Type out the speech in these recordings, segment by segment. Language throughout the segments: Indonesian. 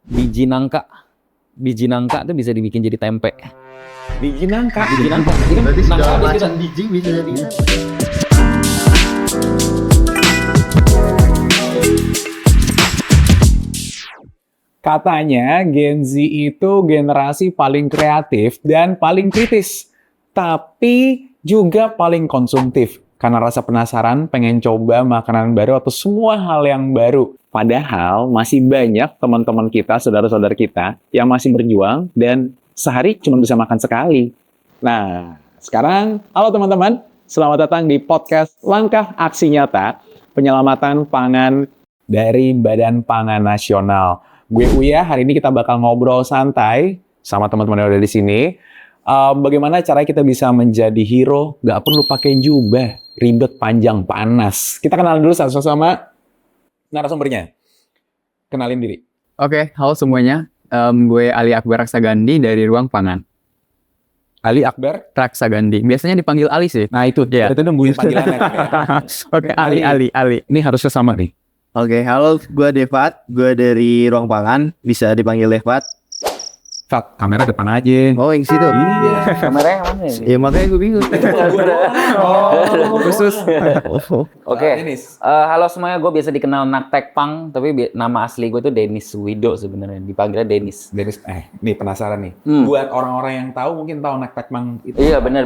Biji nangka. Biji nangka tuh bisa dibikin jadi tempe. Biji nangka. Biji nangka. Jadi kan Berarti nangka segala habis kita macam biji bisa jadi. Katanya Gen Z itu generasi paling kreatif dan paling kritis, tapi juga paling konsumtif karena rasa penasaran pengen coba makanan baru atau semua hal yang baru. Padahal masih banyak teman-teman kita, saudara-saudara kita yang masih berjuang dan sehari cuma bisa makan sekali. Nah, sekarang halo teman-teman, selamat datang di podcast Langkah Aksi Nyata, penyelamatan pangan dari Badan Pangan Nasional. Gue Uya, hari ini kita bakal ngobrol santai sama teman-teman yang ada di sini. Bagaimana caranya kita bisa menjadi hero, nggak perlu pakai jubah, ribet, panjang, panas. Kita kenalan dulu satu sama narasumbernya. Kenalin diri. Oke, halo semuanya. Gue Ali Akbar Raksagandi dari Ruang Pangan. Ali Akbar. Raksagandi. Biasanya dipanggil Ali sih. Nah itu, Iya. berarti nungguin panggilannya. kan ya? Oke, Ali. Ini harusnya sama nih. Oke, halo, gue Devat, gue dari Ruang Pangan, bisa dipanggil Devat. Fat, kamera depan aja. Oh, yang situ. Iya. kameranya yang mana ini? Ya makanya gue bingung. Khusus. Oke. Halo semuanya, gue biasa dikenal Naktek Pang, tapi nama asli gue tuh Denis Wido sebenarnya. Dipanggilnya Denis. Denis, nih penasaran nih. Buat orang-orang yang tahu mungkin tahu Naktek Pang itu. Iya, benar.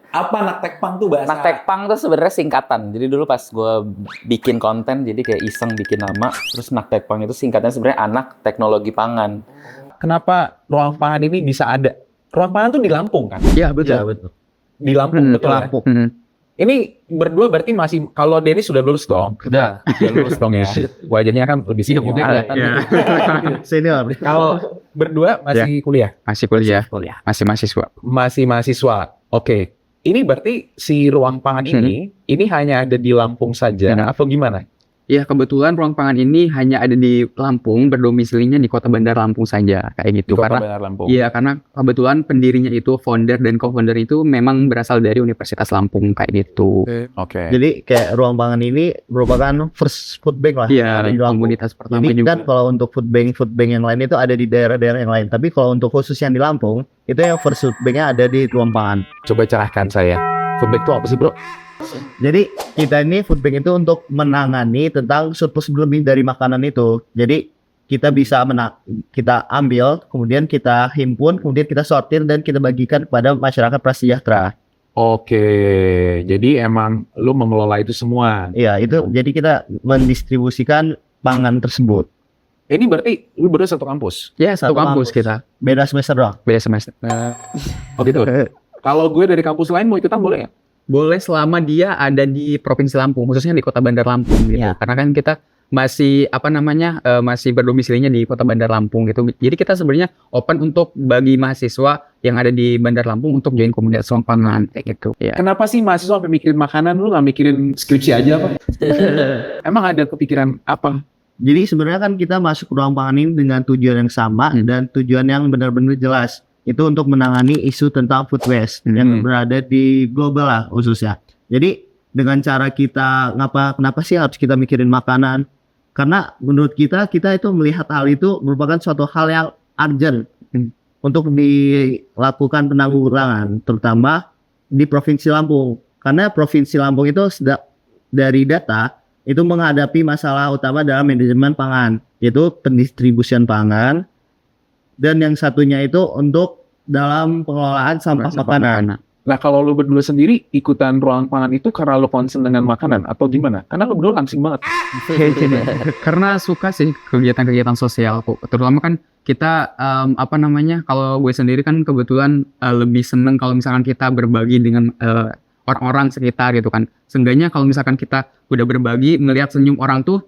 Apa Naktek Pang tuh bahasa? Naktek Pang tuh sebenarnya singkatan. Jadi dulu pas gue bikin konten, jadi kayak iseng bikin nama, terus Naktek Pang itu singkatnya sebenarnya anak teknologi pangan. Kenapa ruang pangan ini bisa ada? Ruang pangan tuh di Lampung kan? Iya, betul. Ya, betul. Di Lampung, betul ya? Lampung. Ini berdua berarti masih, kalau Denis sudah lulus dong? Udah. Sudah lulus dong ya? Wajahnya kan lebih senior. Senior. Kalau berdua masih kuliah? Masih kuliah. Masih mahasiswa. Masih mahasiswa. Oke. Ini berarti si ruang pangan ini hanya ada di Lampung saja, atau gimana? Iya, kebetulan Ruang Pangan ini hanya ada di Lampung, berdomisilinya di Kota Bandar Lampung saja, kayak gitu. Di Kota Karena Bandar Lampung. iya, karena kebetulan pendirinya itu founder dan co-founder itu memang berasal dari Universitas Lampung kayak gitu. Oke. Jadi kayak Ruang Pangan ini merupakan first food bank lah. Iya, di Lampung. komunitas pertama Jadi juga. kan kalau untuk food bank yang lain itu ada di daerah-daerah yang lain. Tapi kalau untuk khusus yang di Lampung, itu yang first food banknya ada di Ruang Pangan. Coba cerahkan saya. Foodbank itu apa sih, bro? Jadi kita ini food bank itu untuk menangani tentang surplus berlebih dari makanan itu. Jadi kita bisa kita ambil, kemudian kita himpun, kemudian kita sortir dan kita bagikan kepada masyarakat prasejahtera. Oke, jadi emang lu mengelola itu semua. Iya, itu jadi kita mendistribusikan pangan tersebut. Ini berarti lu berdua satu kampus? Ya, satu Satu kampus kampus. kita. Beda semester doang. Beda semester. Oh gitu. Kalau gue dari kampus lain mau ikutan boleh ya? Boleh selama dia ada di Provinsi Lampung, khususnya di Kota Bandar Lampung gitu. Iya. Karena kan kita masih masih berdomisilinya di Kota Bandar Lampung gitu. Jadi kita sebenarnya open untuk bagi mahasiswa yang ada di Bandar Lampung untuk join komunitas Ruang Pangan kayak gitu. Ya. Kenapa sih mahasiswa sampai mikirin makanan, lu nggak mikirin skripsi aja apa? Emang ada kepikiran apa? Jadi sebenarnya kan kita masuk ruang pangan ini dengan tujuan yang sama dan tujuan yang benar-benar jelas. Itu untuk menangani isu tentang food waste yang berada di global lah khususnya. Jadi dengan cara kita kenapa sih harus kita mikirin makanan? Karena menurut kita itu melihat hal itu merupakan suatu hal yang urgent untuk dilakukan penanggulangan, terutama di Provinsi Lampung. Karena Provinsi Lampung itu dari data itu menghadapi masalah utama dalam manajemen pangan, yaitu pendistribusian pangan, dan yang satunya itu untuk dalam pengelolaan sampah makanan. Nah kalau lu berdua sendiri ikutan ruang pangan itu karena lu concern dengan makanan atau gimana? Karena lu berdua langsing banget. Karena suka sih kegiatan-kegiatan sosial kok. Terutama kan kita kalau gue sendiri kan kebetulan lebih seneng kalau misalkan kita berbagi dengan orang-orang sekitar gitu kan. Seenggaknya kalau misalkan kita udah berbagi, melihat senyum orang tuh,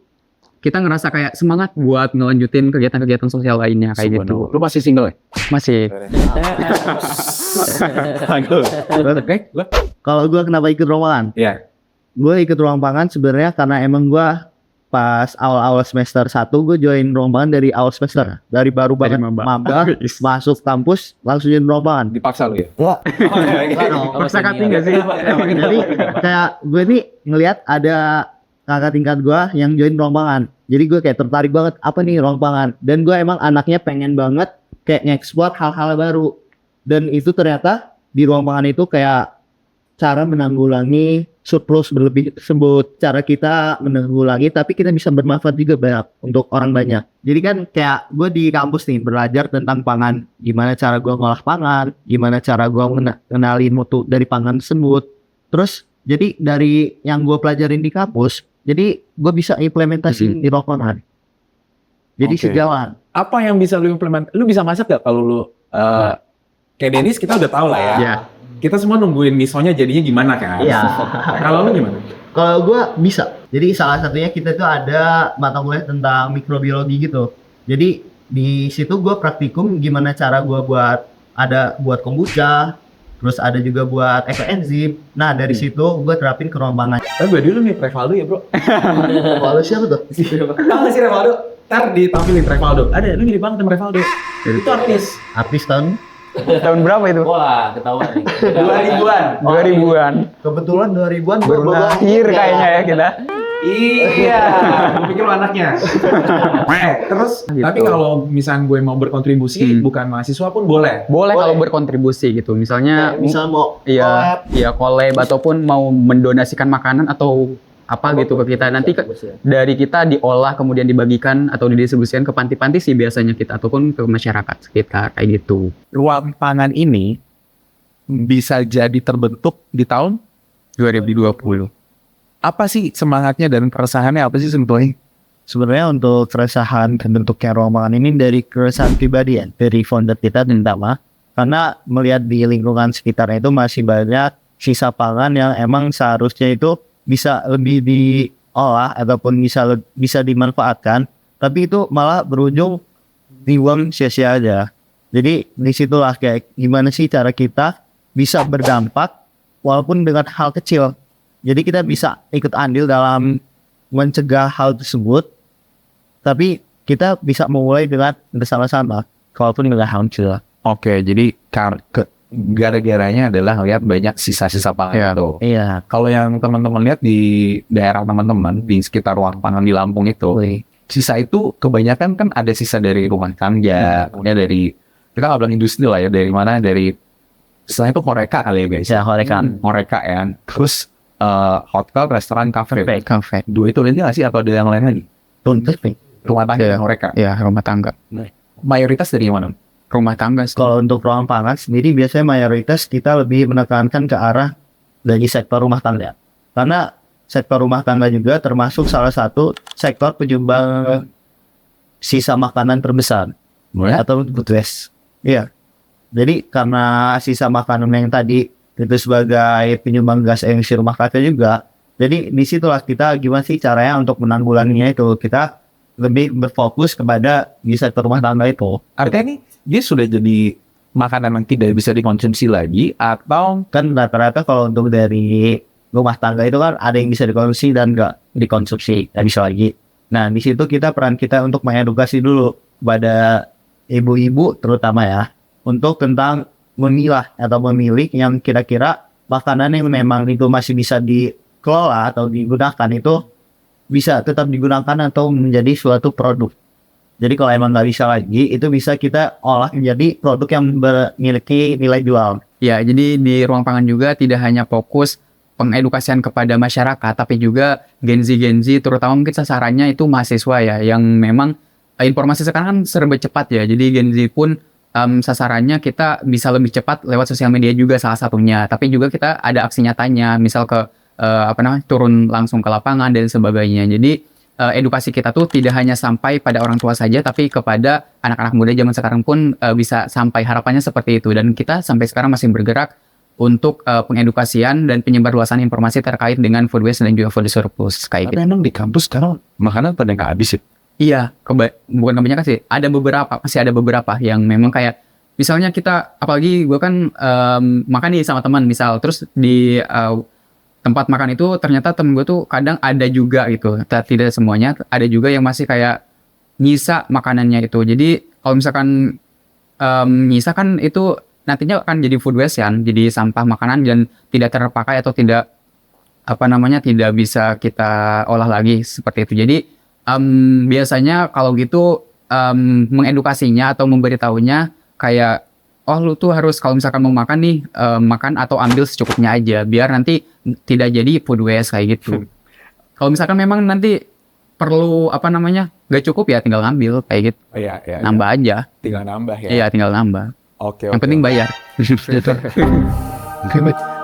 kita ngerasa kayak semangat buat ngelanjutin kegiatan-kegiatan sosial lainnya kayak gitu. Lu masih single ya? Masih. Kalau gue kenapa ikut ruang pangan? Iya. Gue ikut ruang pangan sebenarnya karena emang gue pas awal-awal semester 1 gue join ruang pangan dari awal semester. Dari baru banget maba, masuk kampus langsung join ruang pangan. Dipaksa lu ya? Enggak. Paksa cutting nggak sih? Jadi kayak gue nih ngelihat ada kakak tingkat gue yang join ruang pangan. Jadi gue kayak tertarik banget apa nih ruang pangan. Dan gue emang anaknya pengen banget kayak nge-explore hal-hal baru. Dan itu ternyata di ruang pangan itu kayak cara menanggulangi surplus berlebih tersebut. Cara kita menanggulangi tapi kita bisa bermanfaat juga banyak untuk orang banyak. Jadi kan kayak gue di kampus nih belajar tentang pangan. Gimana cara gue ngolah pangan, gimana cara gue kenalin mutu dari pangan tersebut. Terus jadi dari yang gue pelajarin di kampus, jadi gue bisa implementasi di ruang pangan. Jadi Oke. sejalan. Apa yang bisa lu implement? Lu bisa masak gak kalau lu kayak Dennis kita udah tahu lah ya. Iya. Kita semua nungguin misonya jadinya gimana kan? Iya. Kalau lu gimana? Kalau gue bisa. Jadi salah satunya kita tuh ada mata kuliah tentang mikrobiologi gitu. Jadi di situ gue praktikum gimana cara gue buat kombucha, terus ada juga buat enzim. Nah dari situ gue terapin ke ruang pangan. Tapi gue dulu nih Revaldo ya bro. Kalau siapa tuh? Tahu gak sih Revaldo? Ntar ditampilin Revaldo. Ada, lu mirip banget sama Revaldo. Itu artis. Artis tahun Tahun berapa itu? Wah, ketahuan nih. 2000-an. 2000-an. kebetulan 2000-an gue Baru lahir kayaknya ya kita. Iya, gue pikir lu anaknya. Terus, Gitu. tapi kalau misalnya gue mau berkontribusi, bukan mahasiswa pun boleh. Boleh kalau Boleh. berkontribusi gitu. Misalnya Misal mau iya, iya collab ataupun mau mendonasikan makanan atau apa gitu ke kita. Nanti dari kita diolah kemudian dibagikan atau didistribusikan ke panti-panti sih biasanya kita ataupun ke masyarakat sekitar kayak gitu. Ruang pangan ini bisa jadi terbentuk di tahun 2020. apa sih semangatnya dan keresahannya apa sih sebetulnya? sebenarnya untuk keresahan bentuknya ruang pangan ini dari keresahan pribadi ya, dari founder kita terutama, karena melihat di lingkungan sekitarnya itu masih banyak sisa pangan yang emang seharusnya itu bisa lebih diolah ataupun bisa dimanfaatkan, tapi itu malah berujung dibuang sia-sia aja. Jadi disitulah kayak gimana sih cara kita bisa berdampak walaupun dengan hal kecil. Jadi kita bisa ikut andil dalam mencegah hal tersebut, tapi kita bisa memulai dengan bersama-sama, walaupun dengan hal kecil. Oke, jadi gara-garanya adalah lihat banyak sisa-sisa pangan Iya. itu. Iya, Kalau yang teman-teman lihat di daerah teman-teman di sekitar ruang pangan di Lampung itu, sisa itu kebanyakan kan ada sisa dari rumah tangga, kemudian dari kita nggak bilang industri lah ya, dari mana dari istilahnya itu horeca kali ya guys. bisa horekan. Horeca ya. Terus hotel, restoran, kafe. Kafe. Dua itu aja nggak sih atau ada yang lain lagi? Tuntas nih. Rumah tangga Iya. dan horeca. Ya, rumah tangga. Mayoritas dari mana? Rumah tangga sih. Kalau untuk ruang pangan sendiri biasanya mayoritas kita lebih menekankan ke arah dari sektor rumah tangga. Karena sektor rumah tangga juga termasuk salah satu sektor penyumbang sisa makanan terbesar atau food waste. Iya. Jadi karena sisa makanan yang tadi itu sebagai penyumbang gas emisi rumah kaca juga. Jadi disitulah kita gimana sih caranya untuk menanggulanginya itu. Kita lebih berfokus kepada di sektor rumah tangga itu. Artinya nih dia sudah jadi makanan yang tidak bisa dikonsumsi lagi atau Kan rata-rata kalau untuk dari rumah tangga itu kan ada yang bisa dikonsumsi dan nggak dikonsumsi, nggak bisa lagi. Nah di situ peran kita untuk mengedukasi dulu kepada ibu-ibu terutama ya, untuk tentang memilah atau memilih yang kira-kira makanan yang memang itu masih bisa dikelola atau digunakan itu bisa tetap digunakan atau menjadi suatu produk. Jadi kalau emang nggak bisa lagi, itu bisa kita olah menjadi produk yang memiliki nilai jual. Ya, jadi di ruang pangan juga tidak hanya fokus pengedukasian kepada masyarakat, tapi juga Gen Z, terutama mungkin sasarannya itu mahasiswa ya, yang memang informasi sekarang kan serba cepat ya. Jadi Gen Z pun sasarannya kita bisa lebih cepat lewat sosial media juga salah satunya. Tapi juga kita ada aksi nyatanya, misal ke turun langsung ke lapangan dan sebagainya. Jadi edukasi kita tuh tidak hanya sampai pada orang tua saja, tapi kepada anak-anak muda zaman sekarang pun bisa sampai, harapannya seperti itu. Dan kita sampai sekarang masih bergerak untuk pengedukasian dan penyebarluasan informasi terkait dengan food waste dan juga food surplus kayak gitu. tapi emang di kampus sekarang makanan pada nggak habis ya? Iya, bukan kebanyakan sih. Masih ada beberapa yang memang kayak misalnya kita, apalagi gue kan makan nih sama teman misal, terus di tempat makan itu ternyata temen gue tuh kadang ada juga gitu, tidak semuanya, ada juga yang masih kayak nyisa makanannya itu. Jadi kalau misalkan nyisa kan itu nantinya akan jadi food waste kan, jadi sampah makanan dan tidak terpakai atau tidak tidak bisa kita olah lagi seperti itu. Jadi biasanya kalau gitu mengedukasinya atau memberitahunya kayak, oh lu tuh harus kalau misalkan mau makan nih, makan atau ambil secukupnya aja biar nanti tidak jadi food waste kayak gitu. Kalau misalkan memang nanti perlu nggak cukup ya tinggal ngambil kayak gitu, Oh, iya. nambah aja. Tinggal nambah ya. Iya tinggal nambah. Oke. Yang penting bayar.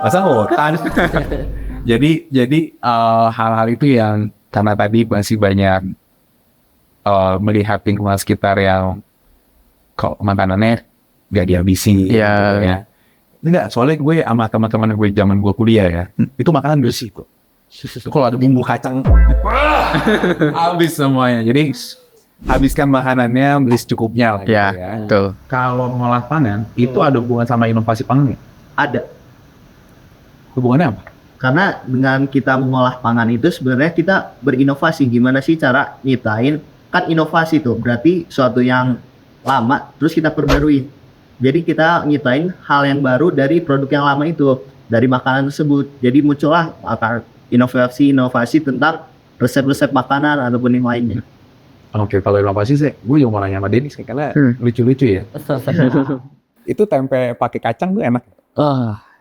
Masa hutan. jadi hal-hal itu yang karena tadi masih banyak melihat lingkungan sekitar yang kok makanannya nggak dihabisi. Iya. Gitu ya. Enggak, soalnya gue sama teman-teman gue zaman gue kuliah ya, itu makanan bersih kok. Kalau ada bumbu kacang, habis semuanya. Jadi habiskan makanannya beli secukupnya lah. Gitu Ya, ya. betul. Kalau ngolah pangan itu ada hubungan sama inovasi pangan nggak? Ada. Hubungannya apa? Karena dengan kita mengolah pangan itu sebenarnya kita berinovasi. Gimana sih cara nyiptain? Kan inovasi tuh berarti suatu yang lama terus kita perbarui. Jadi kita nyiptain hal yang baru dari produk yang lama itu, dari makanan tersebut. Jadi muncullah inovasi tentang resep-resep makanan ataupun yang lainnya. Oke, kalau inovasi sih, gue juga mau nanya sama Denis karena lucu-lucu ya. Itu tempe pakai kacang tuh enak.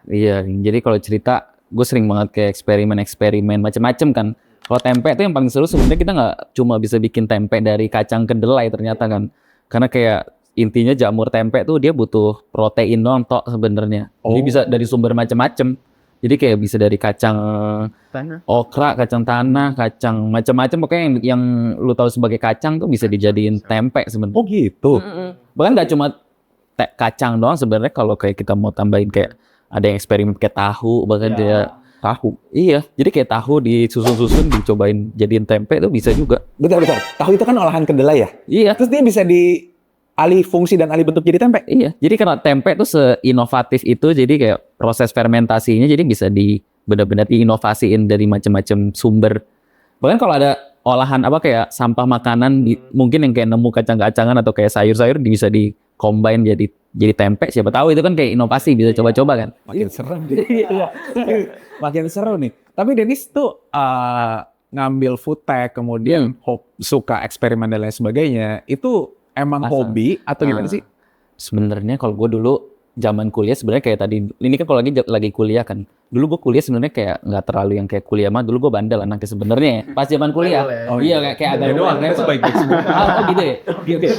Iya, jadi kalau cerita gue sering banget kayak eksperimen macam-macam kan. Kalau tempe itu yang paling seru sebenarnya kita nggak cuma bisa bikin tempe dari kacang kedelai ternyata kan. Karena kayak intinya jamur tempe tuh dia butuh protein doang tok sebenarnya. Jadi bisa dari sumber macam-macam. Jadi kayak bisa dari kacang okra, kacang tanah, kacang macam-macam pokoknya yang lu tahu sebagai kacang tuh bisa dijadiin tempe sebenarnya. Oh gitu. Bahkan nggak cuma kacang doang sebenarnya, kalau kayak kita mau tambahin kayak ada yang eksperimen kayak tahu, bahkan dia tahu. Iya, jadi kayak tahu disusun-susun dicobain jadiin tempe tuh bisa juga. Bentar. Tahu itu kan olahan kedelai ya? Iya. Terus dia bisa alih fungsi dan alih bentuk jadi tempe? Iya, jadi karena tempe tuh seinovatif itu, jadi kayak proses fermentasinya jadi bisa benar-benar diinovasiin dari macam-macam sumber. Bahkan kalau ada olahan kayak sampah makanan mungkin yang kayak nemu kacang-kacangan atau kayak sayur-sayur bisa di-combine jadi tempe, siapa tahu itu kan kayak inovasi, bisa coba-coba kan. Makin serem Makin seru nih. Tapi Denis tuh ngambil food tech, kemudian suka eksperimen dan lain sebagainya. Itu emang hobi atau gimana sih? Sebenarnya kalau gue dulu zaman kuliah sebenarnya kayak tadi, ini kan kalau lagi kuliah kan. Dulu gue kuliah sebenarnya kayak nggak terlalu yang kayak kuliah mah. Dulu gue bandel anaknya sebenarnya ya. Pas zaman kuliah. Kayak agak lumayan rebel. Gitu ya.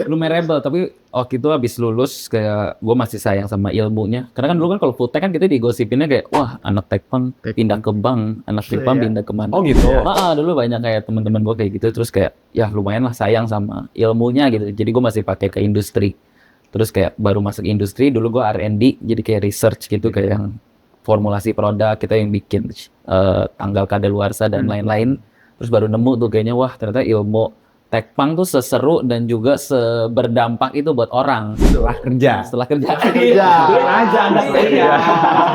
Lumayan rebel, tapi waktu itu habis lulus kayak gue masih sayang sama ilmunya. Karena kan dulu kan kalau food tech kan kita digosipinnya kayak wah anak tekpang pindah ke bank, anak tekpang pindah ke mana. Oh gitu. Dulu banyak kayak teman-teman gue kayak gitu, terus kayak ya lumayan lah sayang sama ilmunya gitu. Jadi gue masih pakai ke industri. Terus kayak baru masuk industri, dulu gue R&D, jadi kayak research gitu, kayak yang formulasi produk, kita yang bikin tanggal kadaluarsa dan lain-lain. Terus baru nemu tuh kayaknya, wah ternyata ilmu tekpang tuh seseru dan juga seberdampak itu buat orang. Setelah kerja. Belum aja anak kuliah.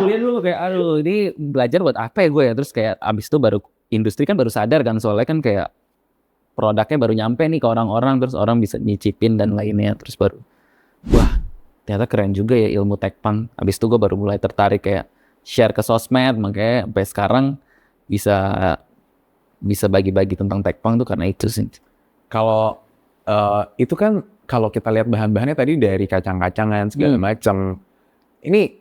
Kuliah dulu kayak, aduh ini belajar buat apa ya gue ya. Terus kayak abis itu baru, industri kan baru sadar kan, soalnya kan kayak produknya baru nyampe nih ke orang-orang, terus orang bisa nyicipin dan lainnya. Terus baru, wah ternyata keren juga ya ilmu tekpang. Abis itu gue baru mulai tertarik kayak share ke sosmed, makanya sampai sekarang bisa bagi-bagi tentang tekpang tuh karena itu sih. Kalau itu kan kalau kita lihat bahan-bahannya tadi dari kacang-kacangan segala macam. Ini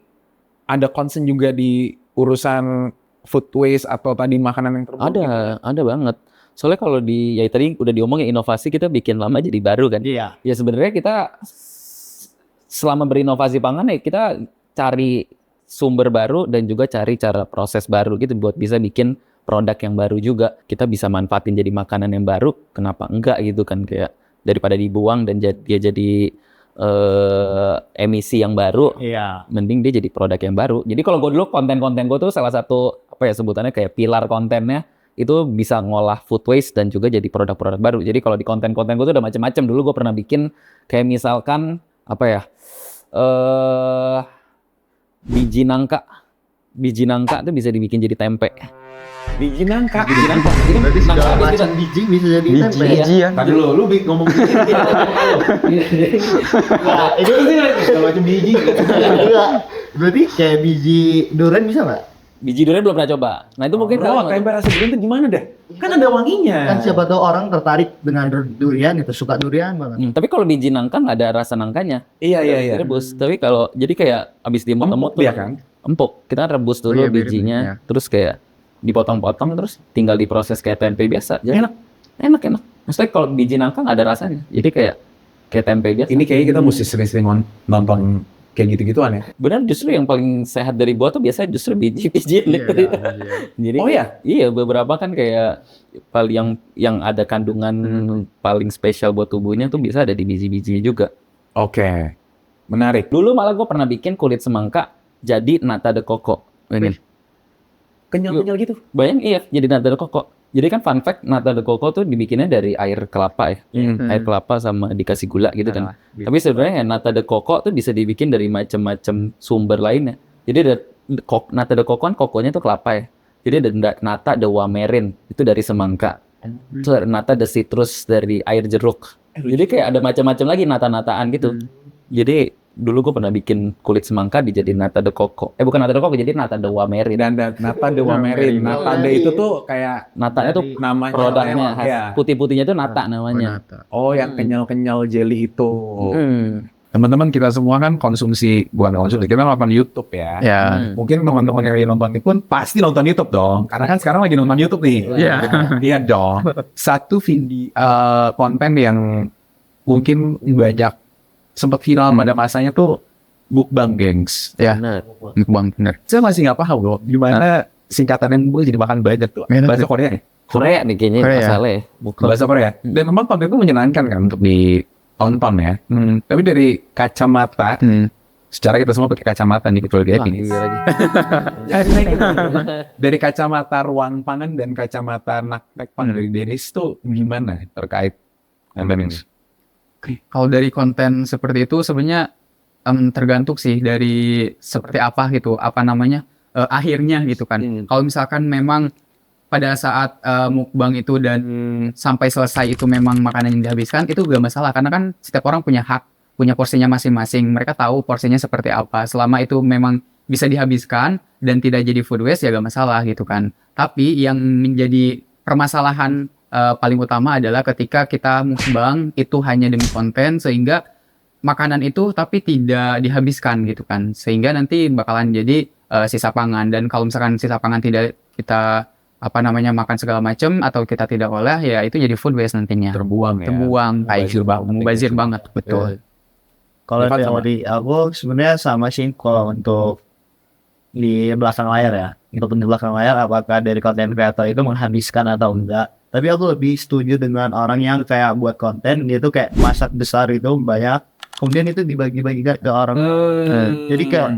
ada concern juga di urusan food waste atau tadi makanan yang terbuang? Ada banget. Soalnya kalau ya tadi udah diomongin inovasi, kita bikin lama jadi baru kan. Iya. Ya sebenarnya kita selama berinovasi pangan ya kita cari sumber baru dan juga cari cara proses baru gitu buat bisa bikin produk yang baru juga. Kita bisa manfaatin jadi makanan yang baru, kenapa enggak gitu kan, kayak daripada dibuang dan dia jadi emisi yang baru, mending dia jadi produk yang baru. Jadi kalau gue dulu konten-konten gue tuh salah satu sebutannya kayak pilar kontennya itu bisa ngolah food waste dan juga jadi produk-produk baru. Jadi kalau di konten-konten gue tuh udah macam-macam. Dulu gue pernah bikin kayak misalkan biji nangka tuh bisa dibikin jadi tempe. Biji nangka. Berarti segala macam biji bisa jadi tempe ya? Tadi lu ngomong biji. Nah, itu sih segala macam biji. Berarti kayak biji durian bisa nggak? Biji durian belum pernah coba. Nah itu mungkin Bro, tempe rasa durian itu gimana deh? Kan ada wanginya. Kan siapa tahu orang tertarik dengan durian itu, suka durian banget. Tapi kalau biji nangka nggak ada rasa nangkanya. Iya. Direbus. Tapi kalau jadi kayak abis dimot-mot Empuk dia kan? empuk. Kita rebus Oh dulu iya, mirip, bijinya, iya. terus kayak dipotong-potong, terus tinggal diproses kayak tempe biasa. Jadi enak. Maksudnya kalau biji nangka nggak ada rasanya. Jadi kayak tempe biasa. Ini kayaknya kita mesti sering-sering nonton kayak gitu-gituan ya. Benar justru yang paling sehat dari buah tuh biasanya justru biji-biji. Jadi Oh ya? iya beberapa kan kayak paling yang ada kandungan paling spesial buat tubuhnya tuh bisa ada di biji-bijinya juga. Oke. Menarik. Dulu malah gue pernah bikin kulit semangka jadi nata de coco. Ini. Kenyal-kenyal gitu. Bayang iya jadi nata de coco. Jadi kan fun fact nata de coco tuh dibikinnya dari air kelapa ya. Air kelapa sama dikasih gula gitu kan. Tapi sebenarnya nata de coco tuh bisa dibikin dari macam-macam sumber lainnya. Jadi ada nata de coco kan kokonya tuh kelapa ya. Jadi ada nata de wamerin itu dari semangka. Terus ada nata de citrus dari air jeruk. Jadi kayak ada macam-macam lagi nata-nataan gitu. Jadi dulu gue pernah bikin kulit semangka dijadiin nata de coco. Bukan nata de coco, jadi nata de wamerin. Dan nata de wamerin. Nata de itu tuh kayak Natanya tuh namanya produknya khas. Ya. putih-putihnya tuh nata namanya. Oh, yang kenyal-kenyal jelly itu. Teman-teman kita semua kan bukan konsumsi, kita nonton YouTube ya. Ya. Mungkin teman-teman yang lagi nonton ini pun pasti nonton YouTube dong. Karena kan sekarang lagi nonton YouTube nih. Iya. Iya dong. Satu video konten yang mungkin banyak sempat viral pada masanya tuh mukbang, gengs. Ya. Benar. Bang, bener. Saya masih nggak paham loh gimana singkatannya mukbang jadi makan banyak tuh. Enak Bahasa tuh. Korea ya? Korea nih kayaknya Korea. masalahnya. Bahasa Korea. Dan memang konten itu menyenangkan kan untuk ditonton ya. Tapi dari kacamata, secara kita semua pakai kacamata nih kecuali dia ini. Dari kacamata ruang pangan dan kacamata naktek pangan dari Dennis tuh gimana terkait konten ini? Kalau dari konten seperti itu sebenarnya tergantung sih dari seperti apa gitu, apa namanya akhirnya gitu kan. Kalau misalkan memang pada saat mukbang itu dan sampai selesai itu memang makanan yang dihabiskan itu gak masalah karena kan setiap orang punya hak, punya porsinya masing-masing. Mereka tahu porsinya seperti apa. Selama itu memang bisa dihabiskan dan tidak jadi food waste ya gak masalah gitu kan. Tapi yang menjadi permasalahan paling utama adalah ketika kita mukbang itu hanya demi konten sehingga makanan itu tapi tidak dihabiskan gitu kan, sehingga nanti bakalan jadi sisa pangan. Dan kalau misalkan sisa pangan tidak kita makan segala macam atau kita tidak olah ya itu jadi food waste nantinya, Terbuang ya. terbuang kayak mubazir banget betul. Kalau Depan sama. teori aku sebenarnya sama sih kalau untuk di belakang layar ya. Untuk di belakang layar apakah dari konten kreator itu menghabiskan atau enggak. Tapi aku lebih setuju dengan orang yang kayak buat konten dia tuh kayak masak besar itu banyak. Kemudian itu dibagi-bagikan ke orang. Jadi kayak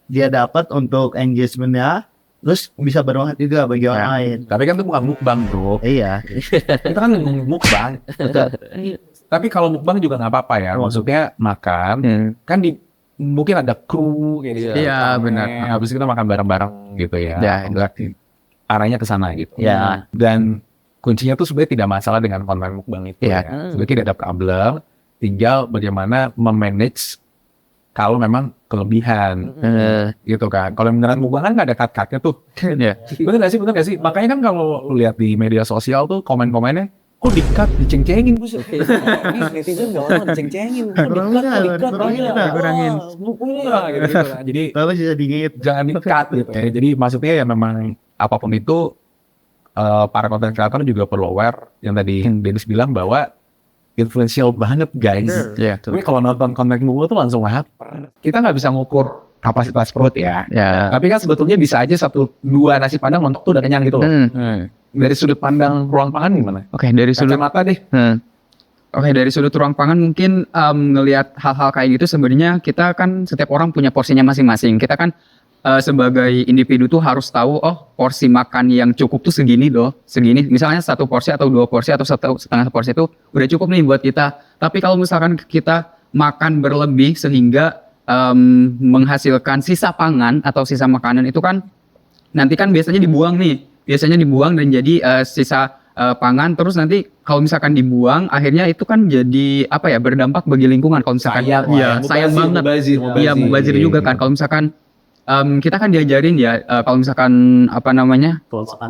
dia dapat untuk engagementnya, terus bisa bermanfaat juga bagi orang lain. Tapi kan itu bukan mukbang bro. Iya. Kita kan mukbang. Tapi kalau mukbang juga nggak apa-apa ya. Maksudnya makan kan mungkin ada kru kayak gitu. Iya, benar. Habis kita makan bareng-bareng gitu ya. Ya, Berarti arahnya ke sana gitu. Ya. Dan kuncinya tuh sebenarnya tidak masalah dengan konten mukbang itu Iya. ya. Sebenarnya tidak ada problem. Tinggal bagaimana memanage kalau memang kelebihan gitu kan. Kalau beneran mukbang kan nggak ada cut-cutnya tuh. Iya. Bener nggak sih? Makanya kan kalau lu lihat di media sosial tuh komen-komennya kok di-cut, diceng-cengin buset. Netizen nggak mau diceng-cengin. Dikurangin. Gitu kan. Jadi Tapi bisa dingin. jangan di-cut gitu ya. Jadi maksudnya ya memang apapun itu para konten kreator juga perlu aware yang tadi Dennis bilang bahwa influential banget guys. Iya. Tapi kalau nonton konten gue tuh langsung lapar. Kita nggak bisa ngukur kapasitas perut ya. Ya. Tapi kan sebetulnya bisa aja 1-2 nasi padang mentok tuh udah kenyang gitu loh. Dari sudut pandang ruang pangan gimana? Oke, dari sudut Kacamata deh. Oke, dari sudut ruang pangan mungkin ngelihat hal-hal kayak gitu sebenarnya kita kan setiap orang punya porsinya masing-masing. Kita kan sebagai individu tuh harus tahu porsi makan yang cukup tuh segini loh, segini. Misalnya 1 porsi atau 2 porsi atau 1,5 porsi itu udah cukup nih buat kita. Tapi kalau misalkan kita makan berlebih sehingga menghasilkan sisa pangan atau sisa makanan itu kan nanti kan biasanya dibuang nih. Biasanya dibuang dan jadi sisa pangan, terus nanti kalau misalkan dibuang akhirnya itu kan jadi berdampak bagi lingkungan. Kalau misalkan sayang banget. Iya, mubazir juga kan kalau misalkan kita kan diajarin ya kalau misalkan apa namanya,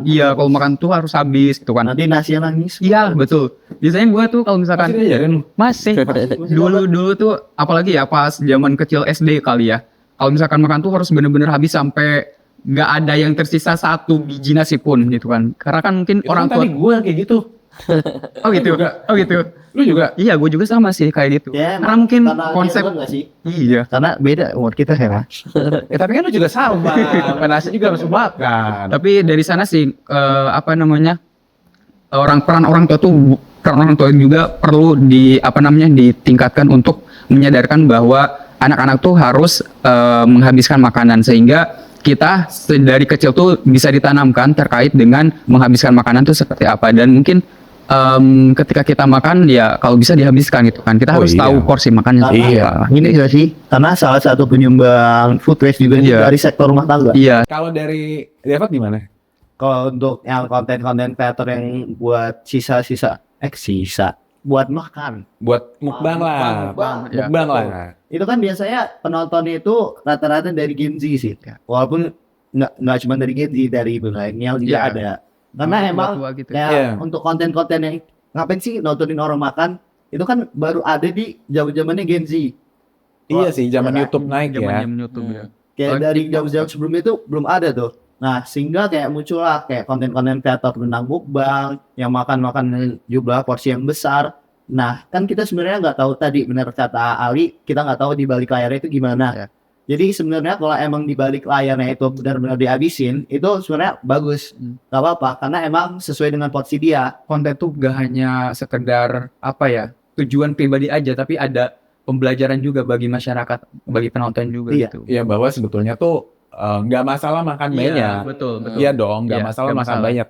iya kalau makan tuh harus habis gitu kan. Nanti nasinya nangis. Iya betul. Biasanya gue tuh kalau misalkan masih dulu tuh apalagi ya pas zaman kecil SD kali ya. Kalau misalkan makan tuh harus bener-bener habis sampai nggak ada yang tersisa satu biji nasi pun gitu kan. Karena kan mungkin orang tua. gue kayak gitu. Oh gitu. Oh gitu. Lu juga? Iya gue juga sama sih kayak gitu. Ya, Karena mungkin karena konsep. dia nggak sih? Iya. Karena beda umur kita ya. Tapi kan lu juga sama. Nasi juga harus makan. Tapi dari sana sih apa namanya, peran orang tua tuh, peran orang tua juga perlu ditingkatkan untuk menyadarkan bahwa anak-anak tuh harus menghabiskan makanan, sehingga kita dari kecil tuh bisa ditanamkan terkait dengan menghabiskan makanan tuh seperti apa, dan mungkin ketika kita makan ya kalau bisa dihabiskan gitu kan, kita harus tahu porsi makannya. Iya. Ini juga sih, karena salah satu penyumbang food waste juga dari sektor rumah tangga. Iya. Kalau dari David gimana? Kalau untuk yang konten-konten kreator yang buat sisa buat makan, Buat mukbang lah. Ya. Mukbang lah. itu kan biasanya penontonnya itu rata-rata dari Gen Z sih, walaupun nggak cuma dari Gen Z, dari milenial juga Iya. ada. Karena emang Tua gitu. kayak Iya. untuk konten-konten yang ngapain sih nontonin orang makan, itu kan baru ada di zaman-zamannya Gen Z. Iya sih, zaman Iya, YouTube naik ya. Zaman YouTube ya. Kayak Oh, dari jauh-jauh sebelumnya itu belum ada tuh. Nah, sehingga kayak muncullah kayak konten-konten kreator tentang mukbang yang makan-makan jumlah porsi yang besar. Nah, kan kita sebenarnya nggak tahu tadi, benar kata Ali, kita nggak tahu di balik layarnya itu gimana. Ya. Jadi sebenarnya kalau emang di balik layarnya itu benar-benar dihabisin, itu sebenarnya bagus. Nggak apa-apa, karena emang sesuai dengan porsi dia. Konten tuh gak hanya sekedar apa ya, tujuan pribadi aja, tapi ada pembelajaran juga bagi masyarakat, bagi penonton juga Iya. gitu. Iya, bahwa sebetulnya tuh nggak masalah makan banyak. betul. Iya dong, nggak Iya, masalah nggak makan masalah. banyak.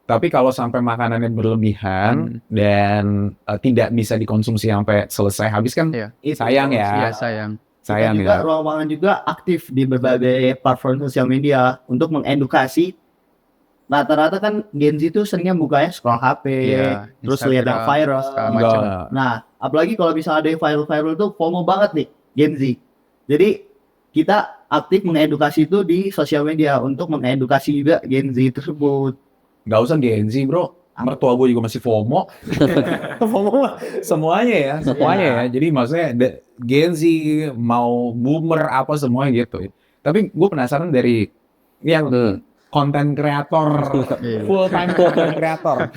Tapi kalau sampai makanannya berlebihan dan tidak bisa dikonsumsi sampai selesai habis kan Iya. sayang ya. Iya sayang. Sayang Dan juga ya. Ruang Pangan juga aktif di berbagai platform sosial media untuk mengedukasi. Rata-rata kan Gen Z itu seringnya bukanya scroll HP, Iya, terus lihat yang Instagram, viral. segala macam. Enggak. Nah, apalagi kalau misalnya ada yang viral itu FOMO banget nih Gen Z. Jadi kita aktif mengedukasi itu di sosial media untuk mengedukasi juga Gen Z tersebut. Nggak usah Gen Z bro, mertua gue juga masih FOMO. FOMO mah semuanya ya, semuanya ya. Jadi maksudnya Gen Z mau boomer apa semuanya gitu. Tapi gue penasaran dari yang konten kreator, full time konten kreator.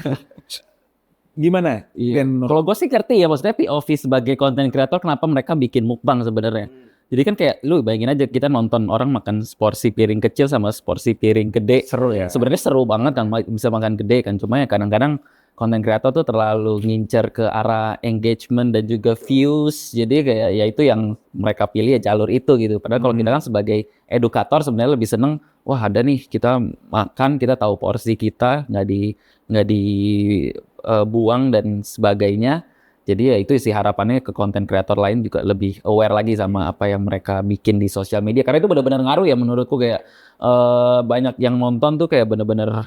Gimana? Iya. Gen? Kalau gue sih ngerti ya, maksudnya POV sebagai konten kreator kenapa mereka bikin mukbang sebenarnya. Jadi kan kayak lu bayangin aja kita nonton orang makan seporsi piring kecil sama seporsi piring gede. Seru ya. Sebenarnya seru banget kan bisa makan gede kan. Cuma ya kadang-kadang konten kreator tuh terlalu ngincer ke arah engagement dan juga views. Jadi kayak ya itu yang mereka pilih ya jalur itu gitu. Padahal kalau kita kan sebagai edukator sebenarnya lebih seneng, wah ada nih kita makan, kita tahu porsi kita, nggak dibuang dan sebagainya. Jadi ya itu sih harapannya ke konten kreator lain juga lebih aware lagi sama apa yang mereka bikin di sosial media. Karena itu benar-benar ngaruh ya menurutku, kayak banyak yang nonton tuh kayak benar-benar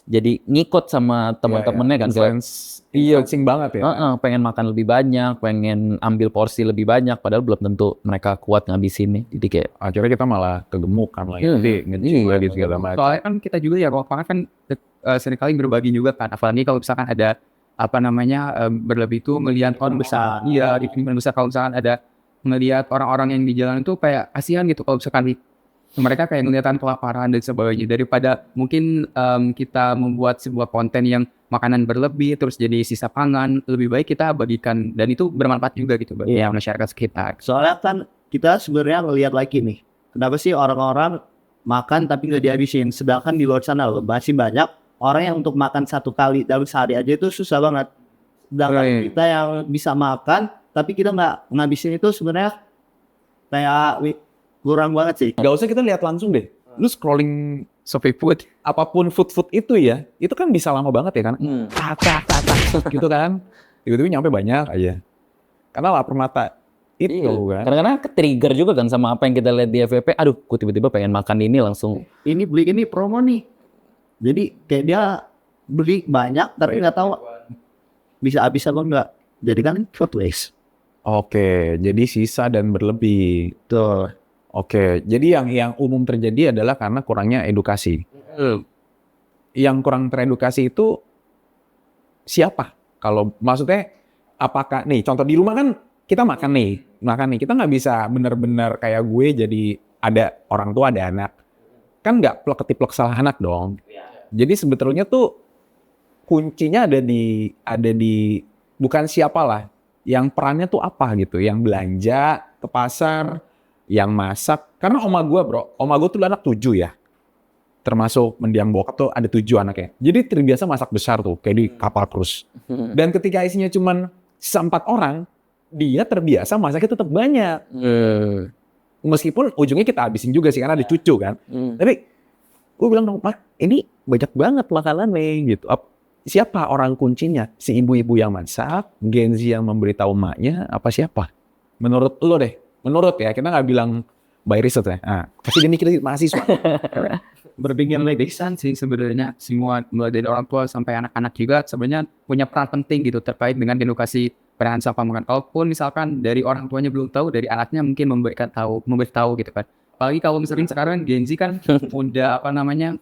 jadi ngikut sama teman-temannya kan. Kayak, Influencing banget ya. pengen makan lebih banyak, pengen ambil porsi lebih banyak, padahal belum tentu mereka kuat ngabisinnya. Jadi kayak Akhirnya kita malah kegemukan lagi. Iya. Jadi ngecil lagi segala macam. Soalnya kan kita juga ya kalau makan kan seringkali berbagi juga kan. Apalagi kalau misalkan ada apa namanya berlebih itu melihat orang besar. Iya, di event besar kalau misalkan ada melihat orang-orang yang di jalan itu kayak kasihan gitu kalau misalkan mereka kayak ngeliatan kelaparan dan sebagainya, daripada mungkin kita membuat sebuah konten yang makanan berlebih terus jadi sisa pangan, lebih baik kita bagikan dan itu bermanfaat juga gitu bagi masyarakat sekitar. Soalnya kan kita sebenarnya ngelihat lagi nih, kenapa sih orang-orang makan tapi nggak dihabisin, sedangkan di luar sana loh masih banyak orang yang untuk makan satu kali dalam sehari aja itu susah banget. Sedangkan kita yang bisa makan tapi kita nggak ngabisin itu sebenarnya kayak kurang banget sih. Gak usah kita lihat langsung deh. Lu scrolling Sofi food. apapun food itu ya, itu kan bisa lama banget ya kan. Tak, gitu kan. Tiba-tiba nyampe banyak aja. Karena lapar mata. Itu kan. kadang-kadang ke-trigger juga kan sama apa yang kita lihat di FYP. Aduh, aku tiba-tiba pengen makan ini langsung. Ini beli ini promo nih. Jadi kayak dia beli banyak tapi nggak tahu bisa habis apa enggak. Jadi kan food waste. Oke, jadi sisa dan berlebih. Tuh. Oke, jadi yang umum terjadi adalah karena kurangnya edukasi. Yang kurang teredukasi itu siapa? Kalau maksudnya apakah nih contoh di rumah kan kita makan nih, kita nggak bisa benar-benar kayak gue jadi ada orang tua ada anak, kan nggak plek-ketiplek salah anak dong. Jadi sebetulnya tuh kuncinya ada di bukan siapalah, yang perannya tuh apa gitu, yang belanja ke pasar, yang masak. Karena oma gue tuh anak 7 ya. Termasuk mendiang bokap tuh ada 7 anaknya. Jadi terbiasa masak besar tuh, kayak di kapal cruise. Dan ketika isinya cuman 4 orang, dia terbiasa masaknya tetap banyak. Meskipun ujungnya kita habisin juga sih, karena ada cucu kan. Tapi gue bilang dong, Pak, ini banyak banget makanan nih gitu. Siapa orang kuncinya? Si ibu-ibu yang masak, Gen Z yang memberitahu emaknya, apa siapa? Menurut lo deh, menurut ya, kita nggak bilang by research ya. Kasih dia mikir mahasiswa. Berpikir lisan sih sebenarnya, semua mulai dari orang tua sampai anak-anak juga sebenarnya punya peran penting gitu terkait dengan edukasi peran sampah makan. Kalaupun misalkan dari orang tuanya belum tahu, dari anaknya mungkin memberitahu gitu kan. Apalagi kalau misalkan sekarang Gen Z kan udah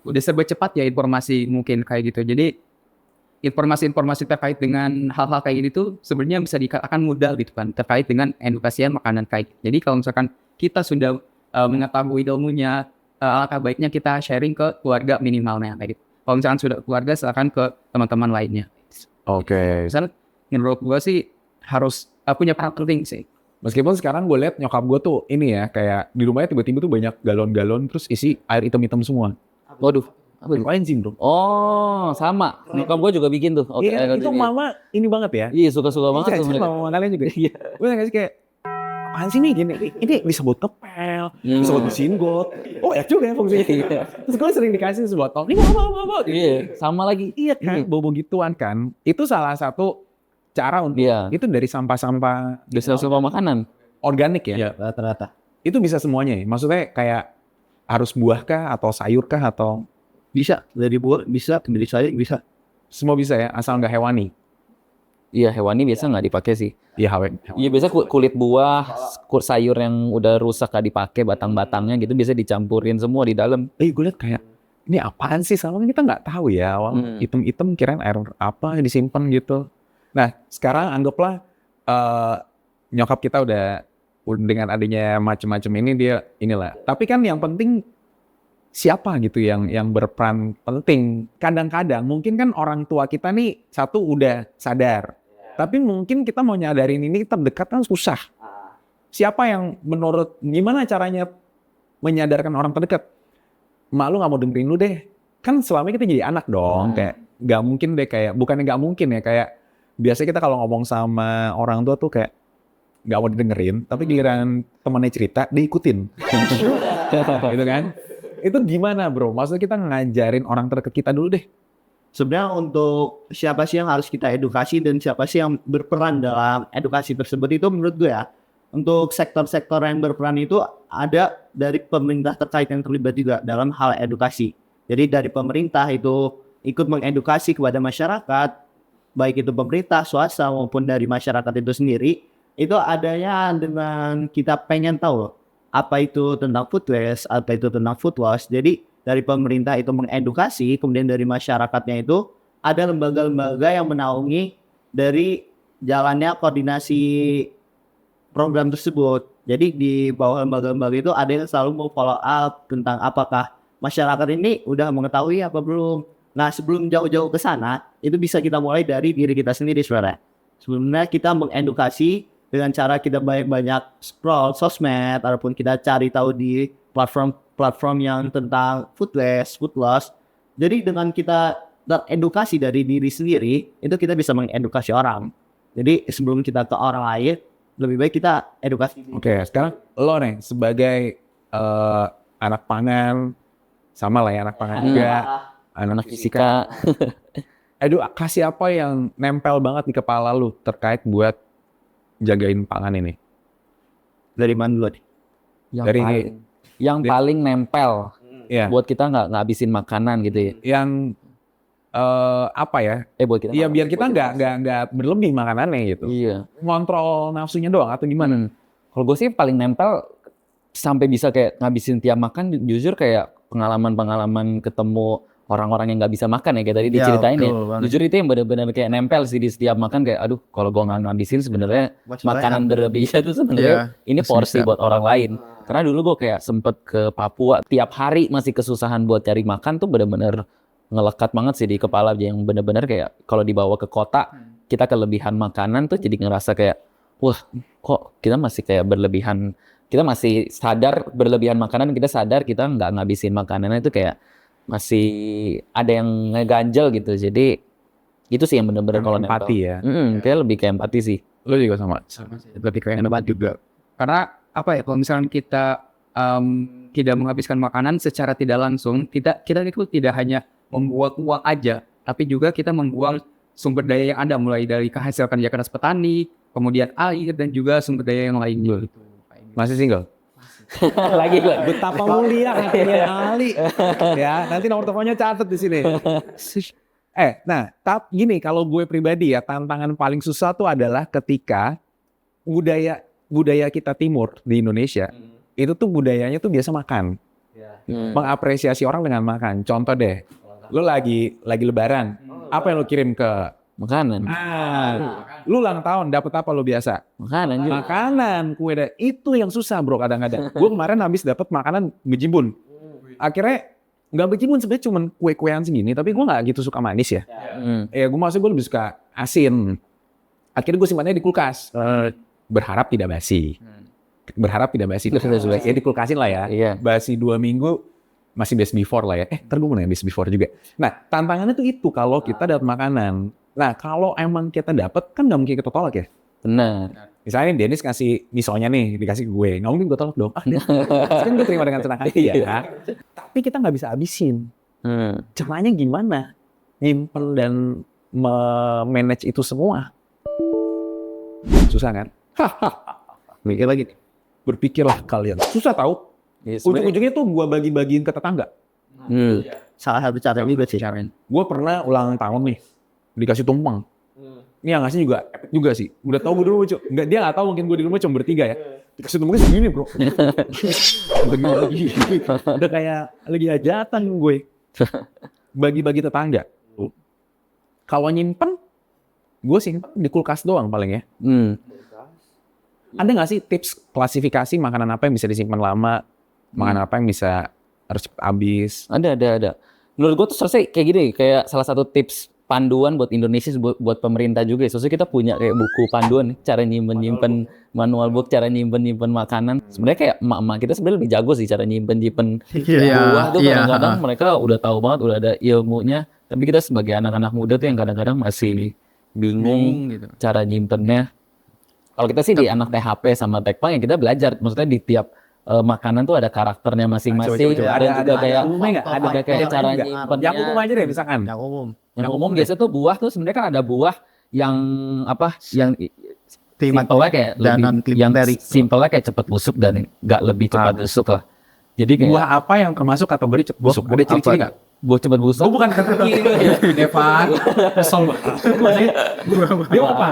udah serba cepat ya informasi mungkin kayak gitu. Jadi informasi-informasi terkait dengan hal-hal kayak gini tuh sebenarnya bisa dikatakan mudah gitu kan, terkait dengan edukasian makanan kayak gitu. Jadi kalau misalkan kita sudah mengetahui ilmunya, alangkah baiknya kita sharing ke keluarga minimalnya kayak gitu. Kalau misalkan sudah keluarga, silakan ke teman-teman lainnya. Oke. Misalnya menurut gue sih harus punya peran penting sih. Meskipun sekarang gue lihat nyokap gue tuh ini ya, kayak di rumahnya tiba-tiba tuh banyak galon-galon terus isi air hitam-hitam semua. Waduh, apa itu? Enzim bro. Oh, sama. Nyokap gue juga bikin tuh. Oke, Iya, itu mama ini banget ya. Iya, suka-suka banget tuh mereka. Mama kalian juga. Iya. Gue nggak sih kayak apaan sih nih gini? Ini bisa buat ngepel, bisa buat mesin got. Oh ya juga ya fungsinya. Terus gue sering dikasih sebotol. Ini mama. Iya, sama lagi. Iya kan, bobo gituan kan. Itu salah satu cara untuk itu dari sampah-sampah Sampah makanan. organik ya. Ya, rata-rata. Itu bisa semuanya ya. Maksudnya kayak harus buah kah atau sayur kah atau Bisa dari buah, bisa dari sayur, bisa. semua bisa ya, asal nggak hewani. Iya, hewani biasa nggak dipakai sih. Iya hewani. Iya, biasa kulit buah, sayur yang udah rusak nggak dipakai, batang-batangnya gitu biasa dicampurin semua di dalam. Gue lihat kayak ini apaan sih? Soalnya kita nggak tahu ya. Awal item-item kirain air apa yang disimpan gitu. Nah sekarang anggaplah nyokap kita udah dengan adanya macam-macam ini dia inilah. Tapi kan yang penting siapa gitu yang berperan penting. Kadang-kadang mungkin kan orang tua kita nih satu udah sadar. Tapi mungkin kita mau nyadarin ini terdekat kan susah. Siapa yang gimana caranya menyadarkan orang terdekat? Mak lu gak mau dengerin lu deh. Kan selama ini kita jadi anak dong. Kayak gak mungkin deh kayak, bukannya gak mungkin ya kayak biasanya kita kalau ngomong sama orang tua tuh kayak gak mau didengerin. Tapi giliran temannya cerita, diikutin. Gitu kan? Itu gimana bro? Maksudnya kita ngajarin orang terdekat kita dulu deh. Sebenarnya untuk siapa sih yang harus kita edukasi dan siapa sih yang berperan dalam edukasi tersebut itu menurut gue ya. Untuk sektor-sektor yang berperan itu ada dari pemerintah terkait yang terlibat juga dalam hal edukasi. Jadi dari pemerintah itu ikut mengedukasi kepada masyarakat, baik itu pemerintah, swasta maupun dari masyarakat itu sendiri. Itu adanya dengan kita pengen tahu apa itu tentang food waste, apa itu tentang food loss. Jadi dari pemerintah itu mengedukasi, kemudian dari masyarakatnya itu ada lembaga-lembaga yang menaungi dari jalannya koordinasi program tersebut. Jadi di bawah lembaga-lembaga itu ada yang selalu mau follow up tentang apakah masyarakat ini udah mengetahui apa belum. Nah sebelum jauh-jauh ke sana, itu bisa kita mulai dari diri kita sendiri sebenarnya. Sebelumnya kita mengedukasi dengan cara kita banyak-banyak scroll sosmed, ataupun kita cari tahu di platform yang tentang food waste, food loss. Jadi dengan kita teredukasi dari diri sendiri, itu kita bisa mengedukasi orang. Jadi sebelum kita ke orang lain, lebih baik kita edukasi. Oke, sekarang lo nih sebagai anak pangan, sama lah ya anak pangan juga, anak fisika. Edukasi apa yang nempel banget di kepala lu terkait buat jagain pangan ini? Dari mana dulu nih? Yang paling nempel ya. buat kita nggak ngabisin makanan gitu ya. Yang apa ya? Buat kita. Iya biar kita nggak berlebih makanannya gitu. Iya. Ngontrol nafsunya doang atau gimana? Kalau gue sih paling nempel sampai bisa kayak ngabisin tiap makan, jujur kayak pengalaman-pengalaman ketemu orang-orang yang nggak bisa makan ya kayak tadi diceritain ya. betul banget. Jujur itu yang benar-benar kayak nempel sih di setiap makan kayak aduh kalau gue nggak ngabisin sebenarnya makanan berlebih itu sebenarnya ini porsi buat orang lain. Karena dulu gue kayak sempet ke Papua tiap hari masih kesusahan buat cari makan tuh benar-benar ngelekat banget sih di kepala yang benar-benar kayak kalau dibawa ke kota kita kelebihan makanan tuh jadi ngerasa kayak wah kok kita masih kayak berlebihan, kita masih sadar berlebihan makanan, kita sadar kita nggak ngabisin makanan itu kayak masih ada yang ngeganjel gitu. Jadi itu sih yang benar-benar kalau empati ya. kayak lebih kayak empati sih. Lu juga sama. Lebih kayak empati juga. Karena apa ya, kalau misalkan kita tidak menghabiskan makanan secara tidak langsung, kita itu tidak hanya membuang uang aja, tapi juga kita membuang sumber daya yang ada, mulai dari hasil kerja keras petani, kemudian air, dan juga sumber daya yang lainnya. Masih single? Lagi gue. Betapa mulia hatinya Ali. Ya, nanti nomor teleponnya catat di sini. Nah, gini, kalau gue pribadi ya, tantangan paling susah tuh adalah ketika budaya kita timur di Indonesia, itu tuh budayanya tuh biasa makan. Mengapresiasi orang dengan makan. Contoh deh, lu lagi lebaran, apa yang lu kirim ke Makanan. Lu ulang tahun dapat apa lu biasa? Makanan juga. Makanan, kue deh. Itu yang susah bro kadang-kadang. Gue kemarin habis dapat makanan bejimbun. Akhirnya nggak bejimbun sebenarnya cuman kue-kuean segini, tapi gue nggak gitu suka manis ya. Ya gue maksudnya gue lebih suka asin. Akhirnya gue simpannya di kulkas. Berharap tidak basi. Ya dikulkasin lah ya. Iya. Basi 2 minggu masih best before lah ya. Ntar gue mau nanya best before juga. Nah tantangannya tuh itu kalau kita dapat makanan. Nah kalau emang kita dapat kan nggak mungkin kita tolak ya. Benar. Misalnya Dennis ngasih misonya nih, dikasih ke gue, nggak mungkin gue tolak dong. Kan gue terima dengan senang hati ya. Tapi kita nggak bisa habisin. Caranya gimana? Nyimpen dan manage itu semua. Susah kan? Mikir lagi nih. Berpikirlah kalian. Susah tahu. Ujung-ujungnya tuh gue bagi-bagiin ke tetangga. Salah satu cara juga sih. Gue pernah ulang tahun nih, dikasih tumpeng. Ini yang ngasih juga epic juga sih. Udah tahu gue dulu, nggak, dia nggak tahu mungkin gue di rumah cuma bertiga ya. Dikasih tumpengnya segini bro. Udah kayak lagi hajatan gue. Bagi-bagi tetangga. Kalau nyimpen, gue simpen di kulkas doang paling ya. Ada nggak sih tips klasifikasi makanan apa yang bisa disimpan lama, makanan apa yang bisa harus cepet habis? Ada. Menurut gue tuh selesai kayak gini, kayak salah satu tips panduan buat Indonesia, buat pemerintah juga. Soalnya kita punya kayak buku panduan nih, cara nyimpen manual book, cara nyimpen makanan. Sebenarnya kayak emak-emak kita sebenarnya lebih jago sih cara nyimpen buah tuh kadang-kadang mereka udah tahu banget, udah ada ilmunya. Tapi kita sebagai anak-anak muda tuh yang kadang-kadang masih bingung gitu. Cara nyimpennya. Kalau kita sih di anak THP sama Tekpang yang kita belajar, maksudnya di tiap makanan tuh ada karakternya masing-masing. Coba. Dan juga kayak umumnya nggak? ada kayak cara nyimpennya. Yang umum aja deh misalkan. Yang umum. Biasa tuh buah tuh sebenarnya kan ada buah yang apa yang simpelnya kayak lebih, simpelnya kayak cepat busuk dan nggak lebih cepat busuk lah. Jadi kayak Buah apa yang termasuk kategori cepat busuk? Ada ciri-ciri nggak? buah cepat busuk. Gue bukan kategori itu ya, Devan. Kesel banget. Dia apa?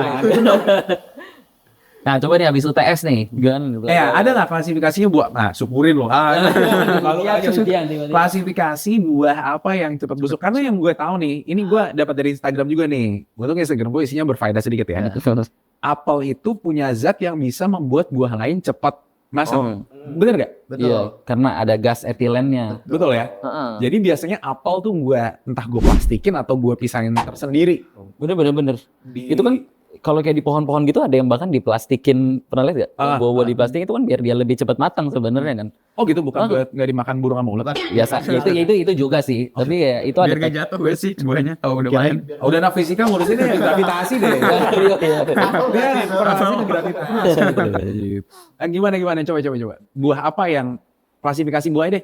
Nah coba nih habis UTS nih, Ada nggak klasifikasinya buah? Nah, syukurin loh. Lalu klasifikasi buah apa yang cepat busuk? Karena yang gue tahu nih, ini gue dapat dari Instagram juga nih. Gue tuh Instagram gue isinya berfaedah sedikit ya. Apel itu punya zat yang bisa membuat buah lain cepat masak. Bener nggak? Betul. Iya, karena ada gas etilennya. Betul ya. Jadi biasanya apel tuh entah gue plastikin atau gue pisahin tersendiri. Bener. Itu kan kalau kayak di pohon-pohon gitu ada yang bahkan diplastikin, pernah lihat gak? Buah diplastikin itu kan biar dia lebih cepat matang sebenarnya kan. Oh gitu, bukan buat nggak dimakan burung sama ulat. Biasa itu juga sih. Tapi ya itu ada. Biar gak jatuh gue sih buahnya. Udah main. Udah anak fisika ngurusin ya gravitasi deh. Dia informasi ke gravitasi. Gimana? Coba. Buah apa yang klasifikasi buah deh?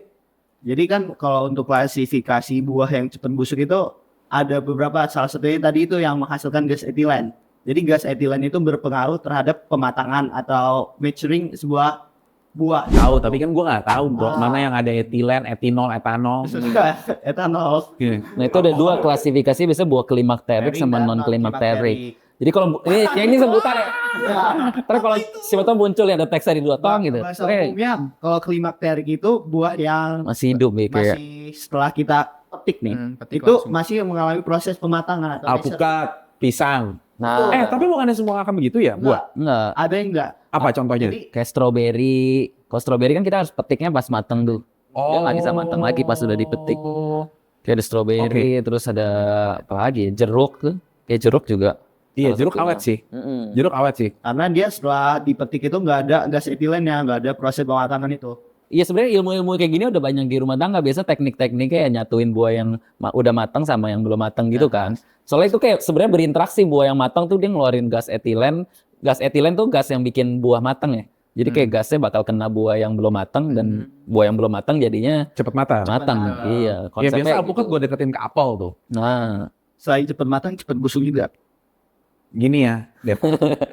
Jadi kan kalau untuk klasifikasi buah yang cepat busuk itu ada beberapa, salah satunya tadi itu yang menghasilkan gas etilen. Jadi gas etilen itu berpengaruh terhadap pematangan atau maturing sebuah buah. Tahu, tapi kan gue nggak tahu bro, mana yang ada etilen, etanol. Etanol. Nah itu ada dua klasifikasi, biasanya buah klimakterik sama non klimakterik. Jadi kalau ini sebutan ya. Terus kalau siapa tahu muncul yang ada teksnya di 2 tong gitu. Bahasa Oke. umumnya kalau klimakterik itu buah yang Masih hidup nih kayak. masih setelah kita petik nih, Petik itu langsung. masih mengalami proses pematangan. atau Alpukat, pisang. Nah, Tapi bukannya semua akan begitu ya, buah? enggak. ada yang enggak. Apa contohnya? Jadi Kayak strawberry. Kalau strawberry kan kita harus petiknya pas matang tuh. Dia nggak bisa matang lagi pas sudah dipetik. Kayak ada strawberry, terus ada apa lagi? Jeruk tuh. Kayak jeruk juga. Iya, Salah jeruk satunya. awet sih. Mm-mm. Jeruk awet sih. karena dia setelah dipetik itu nggak ada gas etilennya, nggak ada proses pematangan itu. Iya sebenarnya ilmu-ilmu kayak gini udah banyak di rumah tangga. Biasa teknik-tekniknya ya nyatuin buah yang udah matang sama yang belum matang gitu kan. Soalnya itu kayak sebenarnya berinteraksi, buah yang matang tuh dia ngeluarin gas etilen. Gas etilen tuh gas yang bikin buah matang ya. Jadi kayak gasnya bakal kena buah yang belum matang dan buah yang belum matang jadinya Cepet matang. matang. Iya, Ya konsepnya biasa alpukat gitu. gue deketin ke apel tuh. Nah, Selain cepat matang, cepat busuk juga. Gini ya, Dev.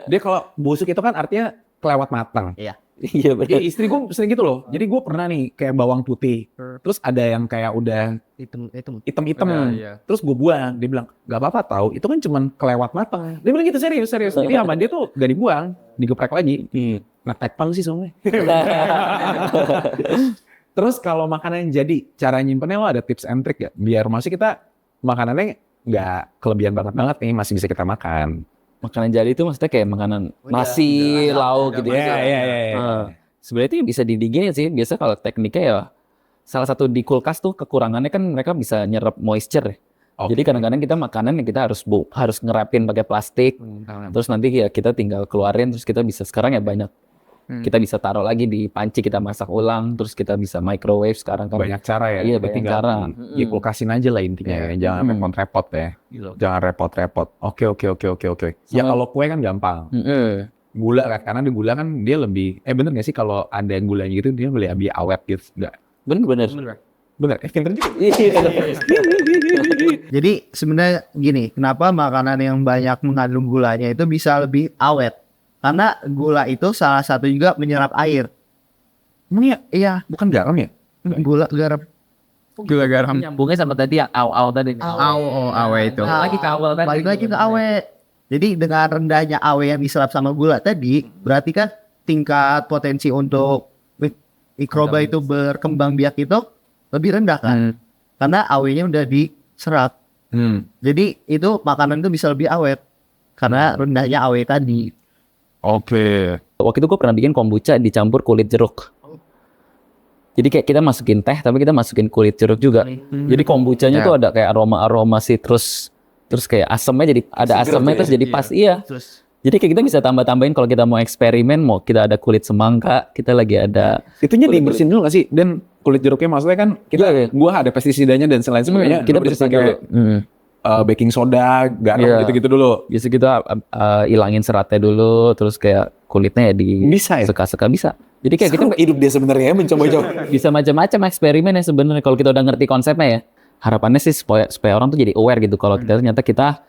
Dia kalau busuk itu kan artinya kelewat matang. iya Ya, benar. istri gue sering gitu loh. Jadi gue pernah nih kayak bawang putih. Terus ada yang kayak udah Itu. hitam-hitam. Iya. Terus gue buang. Dia bilang, gak apa-apa tau. Itu kan cuman kelewat matang. Dia bilang gitu serius. Jadi sama dia tuh gak dibuang. Digeprek lagi. Nah, tekpal sih soalnya. Terus kalau makanan yang jadi, cara nyimpennya lo ada tips and trick ya? Biar maksudnya kita makanannya nggak kelebihan banget nih, masih bisa kita makan. Makanan jadi itu maksudnya kayak makanan nasi, lauk gitu. Iya. Sebenarnya itu bisa didinginin sih. Biasa kalau tekniknya ya salah satu di kulkas tuh kekurangannya kan mereka bisa nyerap moisture ya. Oke. Jadi kadang-kadang kita makanan yang kita harus ngerapin pakai plastik. Terus nanti ya kita tinggal keluarin, terus kita bisa sekarang ya banyak. Kita bisa taruh lagi di panci, kita masak ulang, terus kita bisa microwave sekarang kan. Banyak cara ya. Iya, Tapi banyak tinggal cara. Ya kulkasin aja lah intinya ya. Jangan repot-repot ya. Jangan repot-repot. Oke. Ya Sama- kalau kue kan gampang. Gula kan, karena di gula kan dia lebih, bener gak sih kalau ada yang gulanya gitu dia lebih awet gitu? Enggak. Bener-bener. Bener, pinter juga. Jadi sebenarnya gini, kenapa makanan yang banyak mengandung gulanya itu bisa lebih awet? Karena gula itu salah satu juga menyerap air. Emang ya? Iya, Bukan garam ya? gula garam. Gula garam. Nyambungnya sama tadi yang aw tadi. Awe itu. Nah, Lagi ke awal tadi. Balik lagi ke awe. Jadi dengan rendahnya awe yang diserap sama gula tadi, berarti kan tingkat potensi untuk mikroba itu berkembang biak itu lebih rendah kan? Karena awenya udah diserap. Jadi itu makanan itu bisa lebih awet karena rendahnya awe tadi. Oke. Waktu itu gue pernah bikin kombucha dicampur kulit jeruk. Jadi kayak kita masukin teh, tapi kita masukin kulit jeruk juga. Jadi kombuchanya tuh ada kayak aroma-aroma citrus. Terus kayak asamnya jadi ada asamnya terus jadi pas. Iya. Terus Jadi kayak kita bisa tambah-tambahin kalau kita mau eksperimen, mau kita ada kulit semangka, kita lagi ada. Itunya dibersihin dulu gak sih? Dan kulit jeruknya maksudnya kan kita, gua ada pestisidanya dan selain sebagainya. Kita dulu bersihin pakai, dulu. baking soda, garam Iya. gitu-gitu dulu. Biasa kita ilangin seratnya dulu, terus kayak kulitnya ya Bisa ya? seka-seka bisa. Jadi kayak kita hidup dia sebenarnya mencoba-coba. bisa macam-macam eksperimen ya sebenarnya kalau kita udah ngerti konsepnya ya. Harapannya sih supaya orang tuh jadi aware gitu kalau kita ternyata kita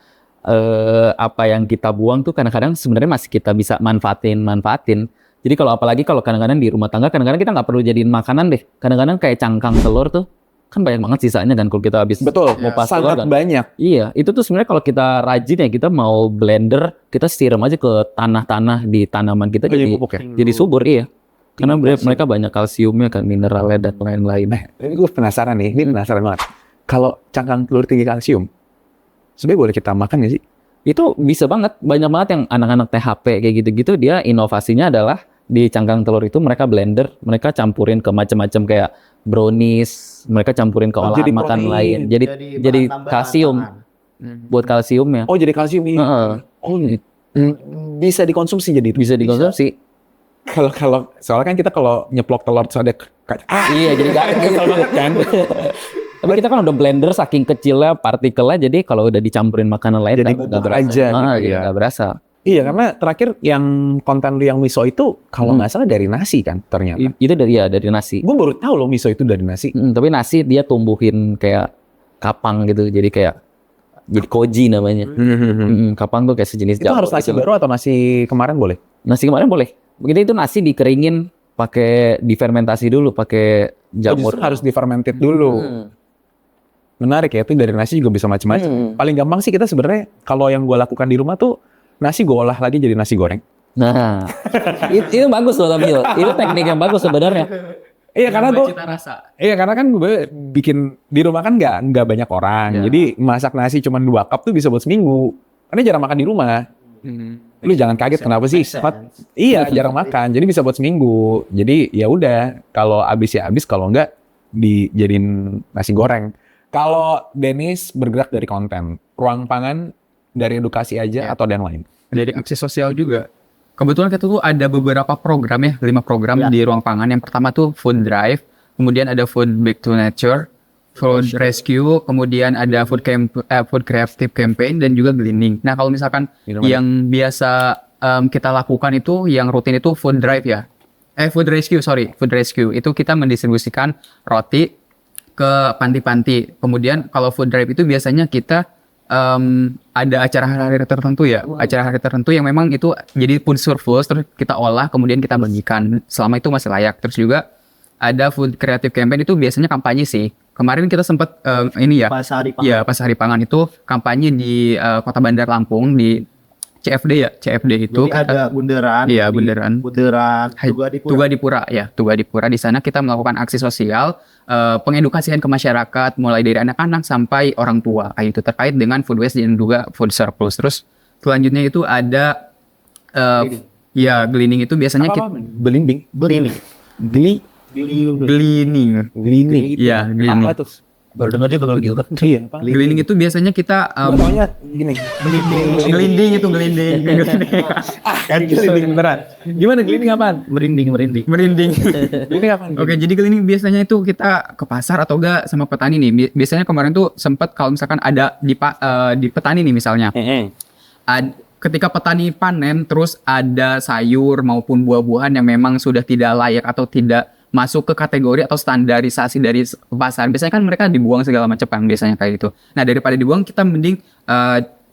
apa yang kita buang tuh kadang-kadang sebenarnya masih kita bisa manfaatin. Jadi kalau apalagi kalau kadang-kadang di rumah tangga kadang-kadang kita nggak perlu jadiin makanan deh. Kadang-kadang kayak cangkang telur tuh kan banyak banget sisanya kan kalau kita habis Betul, ngupas telur sangat kan. banyak. Iya, itu tuh sebenarnya kalau kita rajin ya kita mau blender, kita siram aja ke tanah-tanah di tanaman kita Jadi jadi pupuk ya? jadi subur iya. Karena mereka banyak kalsiumnya kan, mineralnya dan lain-lain. Ini gue penasaran nih, ini penasaran banget. Kalau cangkang telur tinggi kalsium, sebenarnya boleh kita makan nggak sih? Itu bisa banget, banyak banget yang anak-anak THP kayak gitu-gitu dia inovasinya adalah di cangkang telur itu mereka blender, mereka campurin ke macam-macam kayak brownies, mereka campurin ke olahan jadi makan protein. lain. Jadi bahan tambahan kalsium makanan. buat kalsiumnya. Oh jadi kalsium ini. Heeh. Oh bisa dikonsumsi jadi itu. Bisa dikonsumsi. Kalau soalnya kan kita kalau nyeplok telur terus ada Iya, jadi nggak kesel banget kan. Tapi kita kan udah blender saking kecilnya partikelnya, jadi kalau udah dicampurin makanan lain Jadi nggak bubuk berasa. aja gitu Jadi ya. nggak berasa. Iya karena terakhir yang konten lu yang miso itu kalau nggak salah dari nasi kan ternyata. Itu dari nasi. Gue baru tahu loh miso itu dari nasi. Tapi nasi dia tumbuhin kayak kapang gitu, jadi kayak jadi koji namanya. Kapang tuh kayak sejenis Itu harus jamur nasi gitu. baru atau nasi kemarin boleh? Nasi kemarin boleh. Begitu itu nasi dikeringin, pakai difermentasi dulu, pakai jamur. Justru harus difermented dulu. Menarik ya, itu dari nasi juga bisa macam-macam. Paling gampang sih kita sebenarnya kalau yang gue lakukan di rumah tuh nasi gue olah lagi jadi nasi goreng. Nah, itu bagus loh tapi itu teknik yang bagus sebenarnya. Iya karena gue, cita rasa. iya karena kan gue bikin di rumah kan nggak banyak orang, Ya. jadi masak nasi cuma 2 cup tuh bisa buat seminggu. Karena jarang makan di rumah. Lu jangan kaget kenapa sih? Iya jarang makan, jadi bisa buat seminggu. Jadi ya udah, kalau habis ya habis, kalau enggak dijadiin nasi goreng. Kalau Dennis bergerak dari konten, ruang pangan dari edukasi aja atau ada yang lain? Dari aksi sosial juga. Kebetulan kita tuh ada beberapa program ya, 5 program Ya. di ruang pangan. Yang pertama tuh food drive, kemudian ada food back to nature, food rescue, kemudian ada food creative campaign dan juga cleaning. Nah kalau misalkan yang biasa kita lakukan itu, yang rutin itu food drive ya. Food rescue itu kita mendistribusikan roti ke panti-panti. Kemudian kalau food drive itu biasanya kita ada acara hari tertentu ya, acara hari tertentu yang memang itu jadi food surplus, terus kita olah kemudian kita bagikan selama itu masih layak. Terus juga ada food creative campaign, itu biasanya kampanye sih. Kemarin kita sempat ini ya, Pas hari pangan. ya pas hari pangan itu kampanye di Kota Bandar Lampung di CFD ya, CFD itu Jadi ada bundaran. Iya, di bundaran. Bundaran Tuga Dipura. Di sana kita melakukan aksi sosial, pengedukasian ke masyarakat, mulai dari anak-anak sampai orang tua, kayak itu terkait dengan food waste dan juga food surplus. Terus selanjutnya itu ada, ya gleaning itu biasanya kita Belimbing. Beli gleaning, ya gleaning. Apa tuh? baru dengar dia bakal gitu. Iya. Apa? Gleaning itu biasanya kita Gua taunya gini. gelinding itu gelinding. Kan gelinding beneran. Gimana gelinding apaan? Merinding. Merinding. Gelinding apaan? Oke, jadi cleaning biasanya itu kita ke pasar atau enggak sama petani nih. Biasanya kemarin tuh sempat kalau misalkan ada di petani nih misalnya. Ketika petani panen terus ada sayur maupun buah-buahan yang memang sudah tidak layak atau tidak masuk ke kategori atau standarisasi dari pasar. Biasanya kan mereka dibuang segala macam kan biasanya kayak gitu. Nah, daripada dibuang kita mending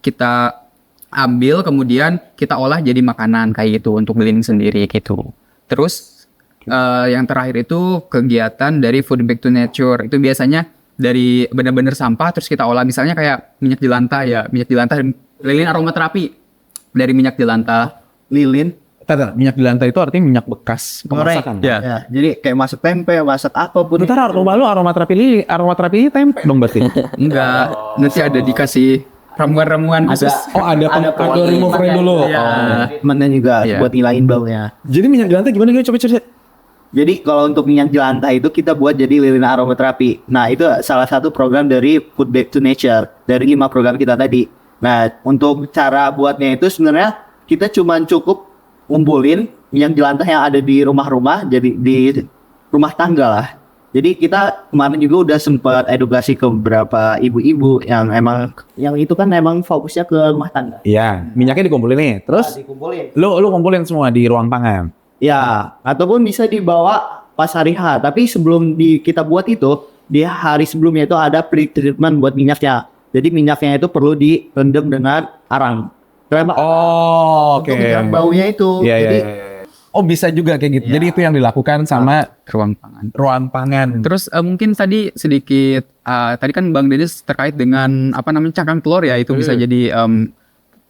kita ambil kemudian kita olah jadi makanan kayak gitu untuk cleaning sendiri gitu. Terus yang terakhir itu kegiatan dari food back to nature. Itu biasanya dari benar-benar sampah terus kita olah, misalnya kayak minyak jelantah, lilin aromaterapi dari minyak jelantah. Lilin. Minyak jelantah itu artinya minyak bekas pemasakan. Ya. Ya, jadi kayak masak tempe, masak apapun. Bentar, rumah lu aromaterapi tempe dong berarti. Enggak, nanti ada dikasih ramuan-ramuan khusus. Oh, ada remover dulu. Iya. Treatmentnya juga Iya. buat ngilangin baunya. Jadi minyak jelantah gimana? Coba cerita. Jadi kalau untuk minyak jelantah itu kita buat jadi lilin aromaterapi. Nah, itu salah satu program dari Food Back to Nature dari 5 program kita tadi. Nah, untuk cara buatnya itu sebenarnya kita cuma cukup ngumpulin minyak jelantah yang ada di rumah-rumah, jadi di rumah tangga lah. Jadi kita kemarin juga udah sempat edukasi ke beberapa ibu-ibu yang itu kan emang fokusnya ke rumah tangga. Iya, minyaknya dikumpulin nih. Terus Dikumpulin. lu kumpulin semua di ruang pangan. Ya, ataupun bisa dibawa pas hari H. Tapi sebelum kita buat itu, di hari sebelumnya itu ada pre-treatment buat minyaknya. Jadi minyaknya itu perlu direndam dengan arang. Kenapa? Oh, Untuk menghilangkan baunya itu. Iya, Jadi Oh, bisa juga kayak gitu. Iya. Jadi itu yang dilakukan sama Ruang pangan. ruang pangan. Terus mungkin tadi sedikit tadi kan Bang Dennis terkait dengan cangkang telur ya, itu bisa jadi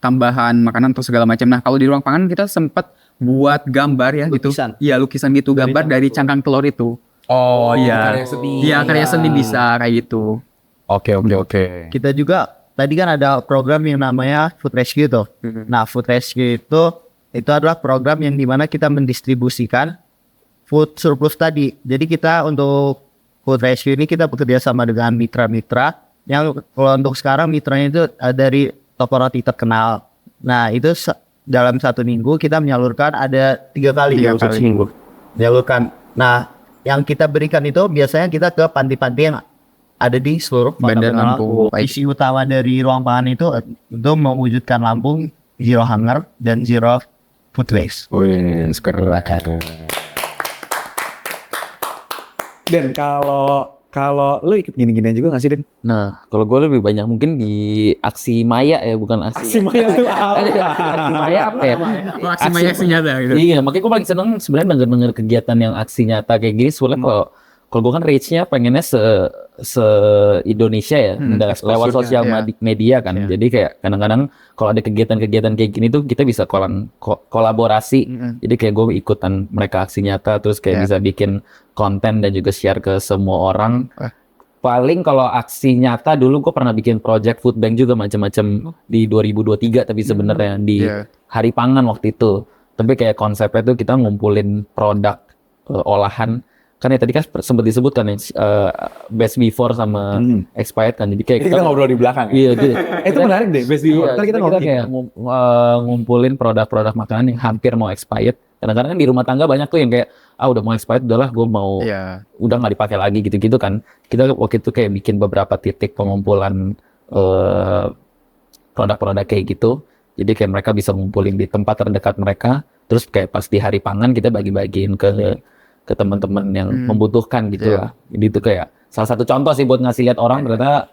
tambahan makanan atau segala macam. Nah, kalau di ruang pangan kita sempat buat gambar ya Lukisan. gitu. Iya, lukisan gitu, gambar dari cangkang telur itu. Oh, Iya. karya seni. Iya, karya seni bisa kayak gitu. Oke. kita juga tadi kan ada program yang namanya Food Rescue tuh. Nah, Food Rescue itu adalah program yang dimana kita mendistribusikan food surplus tadi. Jadi kita untuk Food Rescue ini kita bekerja sama dengan mitra-mitra yang kalau untuk sekarang mitranya itu dari toko roti terkenal. Nah, itu dalam 1 minggu kita menyalurkan ada 3 kali ya untuk seminggu. Menyalurkan. Nah, yang kita berikan itu biasanya kita ke panti-panti yang ada di seluruh Kota Bandar Lampung. Isi utama dari ruang pangan itu untuk mewujudkan Lampung zero hunger dan zero food waste. Wih, keren. Dan kalau lu ikut gini-ginian juga nggak sih, Den? Nah, kalau gue lebih banyak mungkin di aksi maya ya, bukan aksi. Maya tuh Aksi maya apa ya? Aksi maya aksi nyata gitu. Iya, makanya gue paling seneng sebenarnya denger kegiatan yang aksi nyata kayak gini. Soalnya Kalau gue kan reach-nya pengennya se Indonesia ya, lewat exposure-nya, sosial ya. media kan. Ya. Jadi kayak kadang-kadang kalau ada kegiatan-kegiatan kayak gini tuh kita bisa kolaborasi. Jadi kayak gue ikutan mereka aksi nyata, terus kayak Ya. bisa bikin konten dan juga share ke semua orang. Wah. Paling kalau aksi nyata dulu gue pernah bikin project food bank juga macam-macam di 2023, tapi sebenarnya di Iya. Hari Pangan waktu itu. Tapi kayak konsepnya tuh kita ngumpulin produk olahan. Kan ya tadi kan sempat disebutkan ya best before sama expired kan. Jadi kayak Kita ngobrol di belakang. iya gitu. Itu menarik deh, best before. Iya, Ntar kita kita ngobrol. kayak ngumpulin produk-produk makanan yang hampir mau expired. Kadang-kadang kan di rumah tangga banyak tuh yang kayak udah mau expired, udahlah gue mau Iya. udah nggak dipakai lagi gitu-gitu kan. Kita waktu itu kayak bikin beberapa titik pengumpulan produk-produk kayak gitu. Jadi kayak mereka bisa ngumpulin di tempat terdekat mereka. Terus kayak pas di Hari Pangan kita bagi-bagiin ke teman-teman yang membutuhkan gitu lah. Jadi itu kayak salah satu contoh sih buat ngasih lihat orang ternyata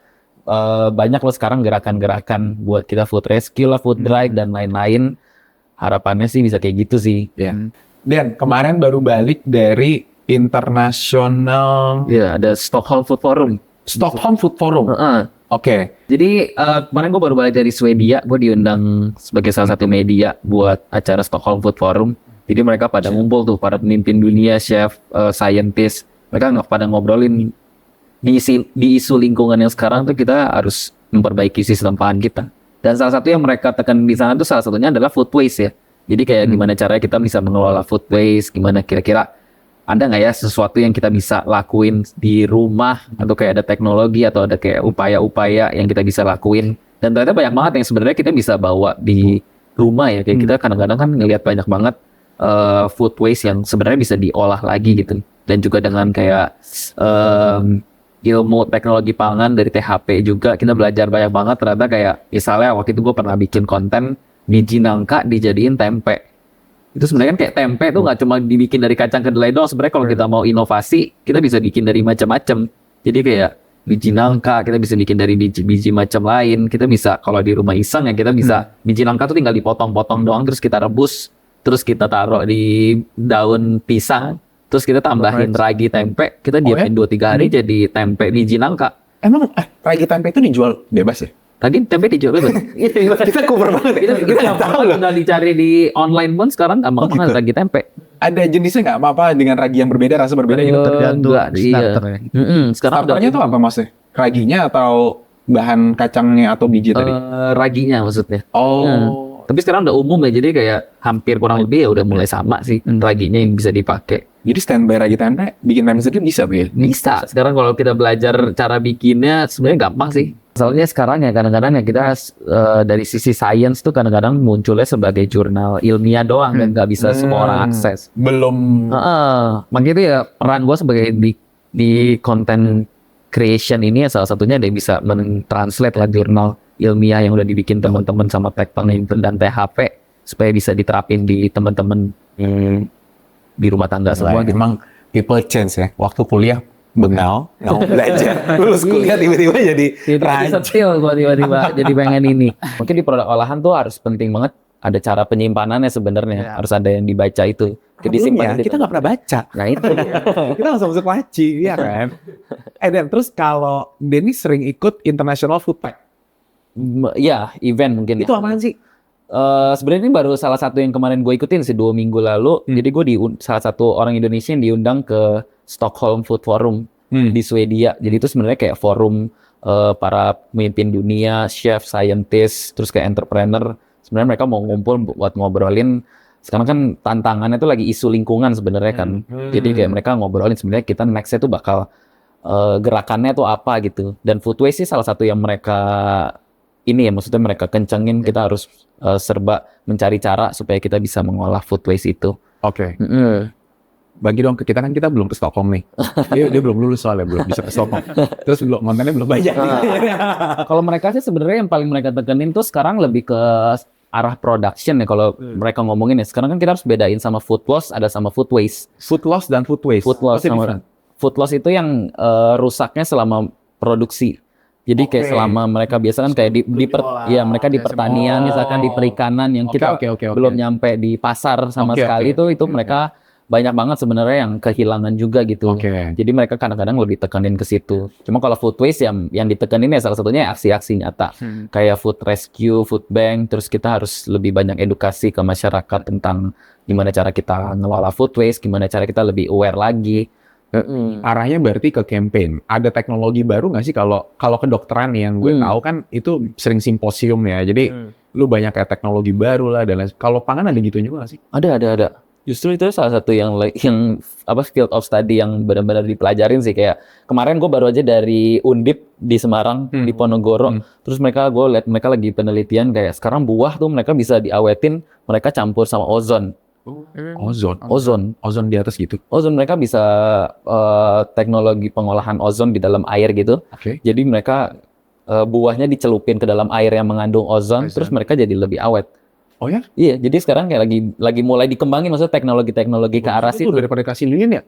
banyak loh sekarang gerakan-gerakan buat kita food rescue lah, food drive dan lain-lain. Harapannya sih bisa kayak gitu sih. Ya. Dan kemarin baru balik dari International Iya, ada Stockholm Food Forum. Stockholm Food Forum. Heeh. Oke. Jadi kemarin gue baru balik dari Swedia, gue diundang sebagai salah satu media buat acara Stockholm Food Forum. Jadi mereka pada ngumpul tuh, para pemimpin dunia, chef, scientist, mereka pada ngobrolin di isu lingkungan yang sekarang tuh kita harus memperbaiki sistem pangan kita. Dan salah satu yang mereka tekan di sana tuh salah satunya adalah food waste ya. Jadi kayak gimana caranya kita bisa mengelola food waste, gimana kira-kira ada nggak ya sesuatu yang kita bisa lakuin di rumah atau kayak ada teknologi atau ada kayak upaya-upaya yang kita bisa lakuin. Dan ternyata banyak banget yang sebenarnya kita bisa bawa di rumah ya. Kayak kita kadang-kadang kan ngelihat banyak banget food waste yang sebenarnya bisa diolah lagi gitu. Dan juga dengan kayak ilmu teknologi pangan dari THP juga kita belajar banyak banget. Ternyata kayak misalnya waktu itu gue pernah bikin konten biji nangka dijadiin tempe. Itu sebenarnya kan kayak tempe tuh nggak cuma dibikin dari kacang kedelai doang. Sebenarnya kalau kita mau inovasi kita bisa bikin dari macam-macam. Jadi kayak biji nangka kita bisa bikin dari biji macam lain. Kita bisa kalau di rumah iseng ya kita bisa biji nangka tuh tinggal dipotong-potong doang terus kita rebus, terus kita taruh di daun pisang, terus kita tambahin ragi tempe, kita diamin 2-3 hari jadi tempe biji nangka. Emang ragi tempe itu dijual bebas ya? Ragi tempe dijual bebas. Kita cover banget ya? Kita nggak tahu loh. Udah dicari di online pun sekarang gampang banget ragi tempe. Ada jenisnya nggak apa-apa dengan ragi yang berbeda, rasa berbeda gitu? Tergantung Enggak, iya. starternya. Sekarang udah Starternya tuh apa maksudnya? Raginya atau bahan kacangnya atau biji tadi? raginya maksudnya. Oh. Tapi sekarang udah umum ya, jadi kayak hampir kurang lebih ya udah mulai sama sih raginya yang bisa dipakai. Jadi standby ragi tempe, bikin tempe sendiri bisa, Bu ya? Bisa. Sekarang kalau kita belajar cara bikinnya sebenarnya gampang sih. Soalnya sekarang ya kadang-kadang ya kita dari sisi sains tuh kadang-kadang munculnya sebagai jurnal ilmiah doang dan nggak bisa semua orang akses. Belum. Makanya itu ya peran gue sebagai di content creation ini ya salah satunya dia bisa mentranslate lah jurnal ilmiah yang udah dibikin teman-teman sama Tekton dan THP supaya bisa diterapin di teman-teman di rumah tangga semua gitu. Emang people change ya. Waktu kuliah bengal, nggak mau belajar. Lulus kuliah tiba-tiba jadi rajin. Setil gue tiba-tiba jadi pengen ini. Mungkin di produk olahan tuh harus penting banget ada cara penyimpanannya sebenarnya. Harus ada yang dibaca itu. Problemnya, kita nggak pernah baca. Nah itu. Kita langsung masuk laci, ya kan? Dan terus kalau Denny sering ikut International Food Pack. Ya, event mungkin. Itu apaan sih? Sebenarnya ini baru salah satu yang kemarin gue ikutin sih 2 minggu lalu. Jadi gue salah satu orang Indonesia yang diundang ke Stockholm Food Forum di Swedia. Jadi itu sebenarnya kayak forum para pemimpin dunia, chef, scientist, terus kayak entrepreneur. Sebenarnya mereka mau ngumpul buat ngobrolin. Sekarang kan tantangannya tuh lagi isu lingkungan sebenarnya kan. Jadi kayak mereka ngobrolin sebenarnya kita nextnya tuh bakal gerakannya tuh apa gitu. Dan food waste sih salah satu yang mereka ini ya maksudnya mereka kencengin kita harus serba mencari cara supaya kita bisa mengolah food waste itu. Oke. Bagi dong ke kita kan kita belum ke Stockholm nih. Dia belum lulus soalnya belum bisa ke Stockholm. Terus belum kontennya belum banyak. Kalau mereka sih sebenarnya yang paling mereka tekenin tuh sekarang lebih ke arah production ya kalau mereka ngomongin ya. Sekarang kan kita harus bedain sama food loss ada sama food waste. Food loss dan food waste. Food loss Pasti sama different. food loss itu yang rusaknya selama produksi. Jadi kayak selama mereka biasa kan kayak mereka di pertanian misalkan di perikanan yang kita Oke. belum nyampe di pasar sama sekali itu mereka banyak banget sebenarnya yang kehilangan juga gitu. Oke. Jadi mereka kadang-kadang lebih tekanin ke situ. Cuma kalau food waste yang ditekanin ya salah satunya aksi-aksi nyata. Kayak food rescue, food bank, terus kita harus lebih banyak edukasi ke masyarakat tentang gimana cara kita ngelola food waste, gimana cara kita lebih aware lagi. Arahnya berarti ke campaign. Ada teknologi baru nggak sih kalau kedokteran yang gue tahu kan itu sering simposium ya. Jadi lu banyak kayak teknologi baru lah dan lain. Kalau pangan ada gitu juga nggak sih? Ada. Justru itu salah satu yang field of study yang benar-benar dipelajarin sih. Kayak kemarin gue baru aja dari Undip di Semarang, di Ponorogo. Terus gue lihat mereka lagi penelitian kayak sekarang buah tuh mereka bisa diawetin, mereka campur sama ozon. Ozon di atas gitu. Ozon mereka bisa teknologi pengolahan ozon di dalam air gitu. Oke. Jadi mereka buahnya dicelupin ke dalam air yang mengandung ozon, terus mereka jadi lebih awet. Oh ya? Iya, jadi sekarang kayak lagi mulai dikembangin maksudnya teknologi ke arah Itu situ. daripada kasih lilin ya?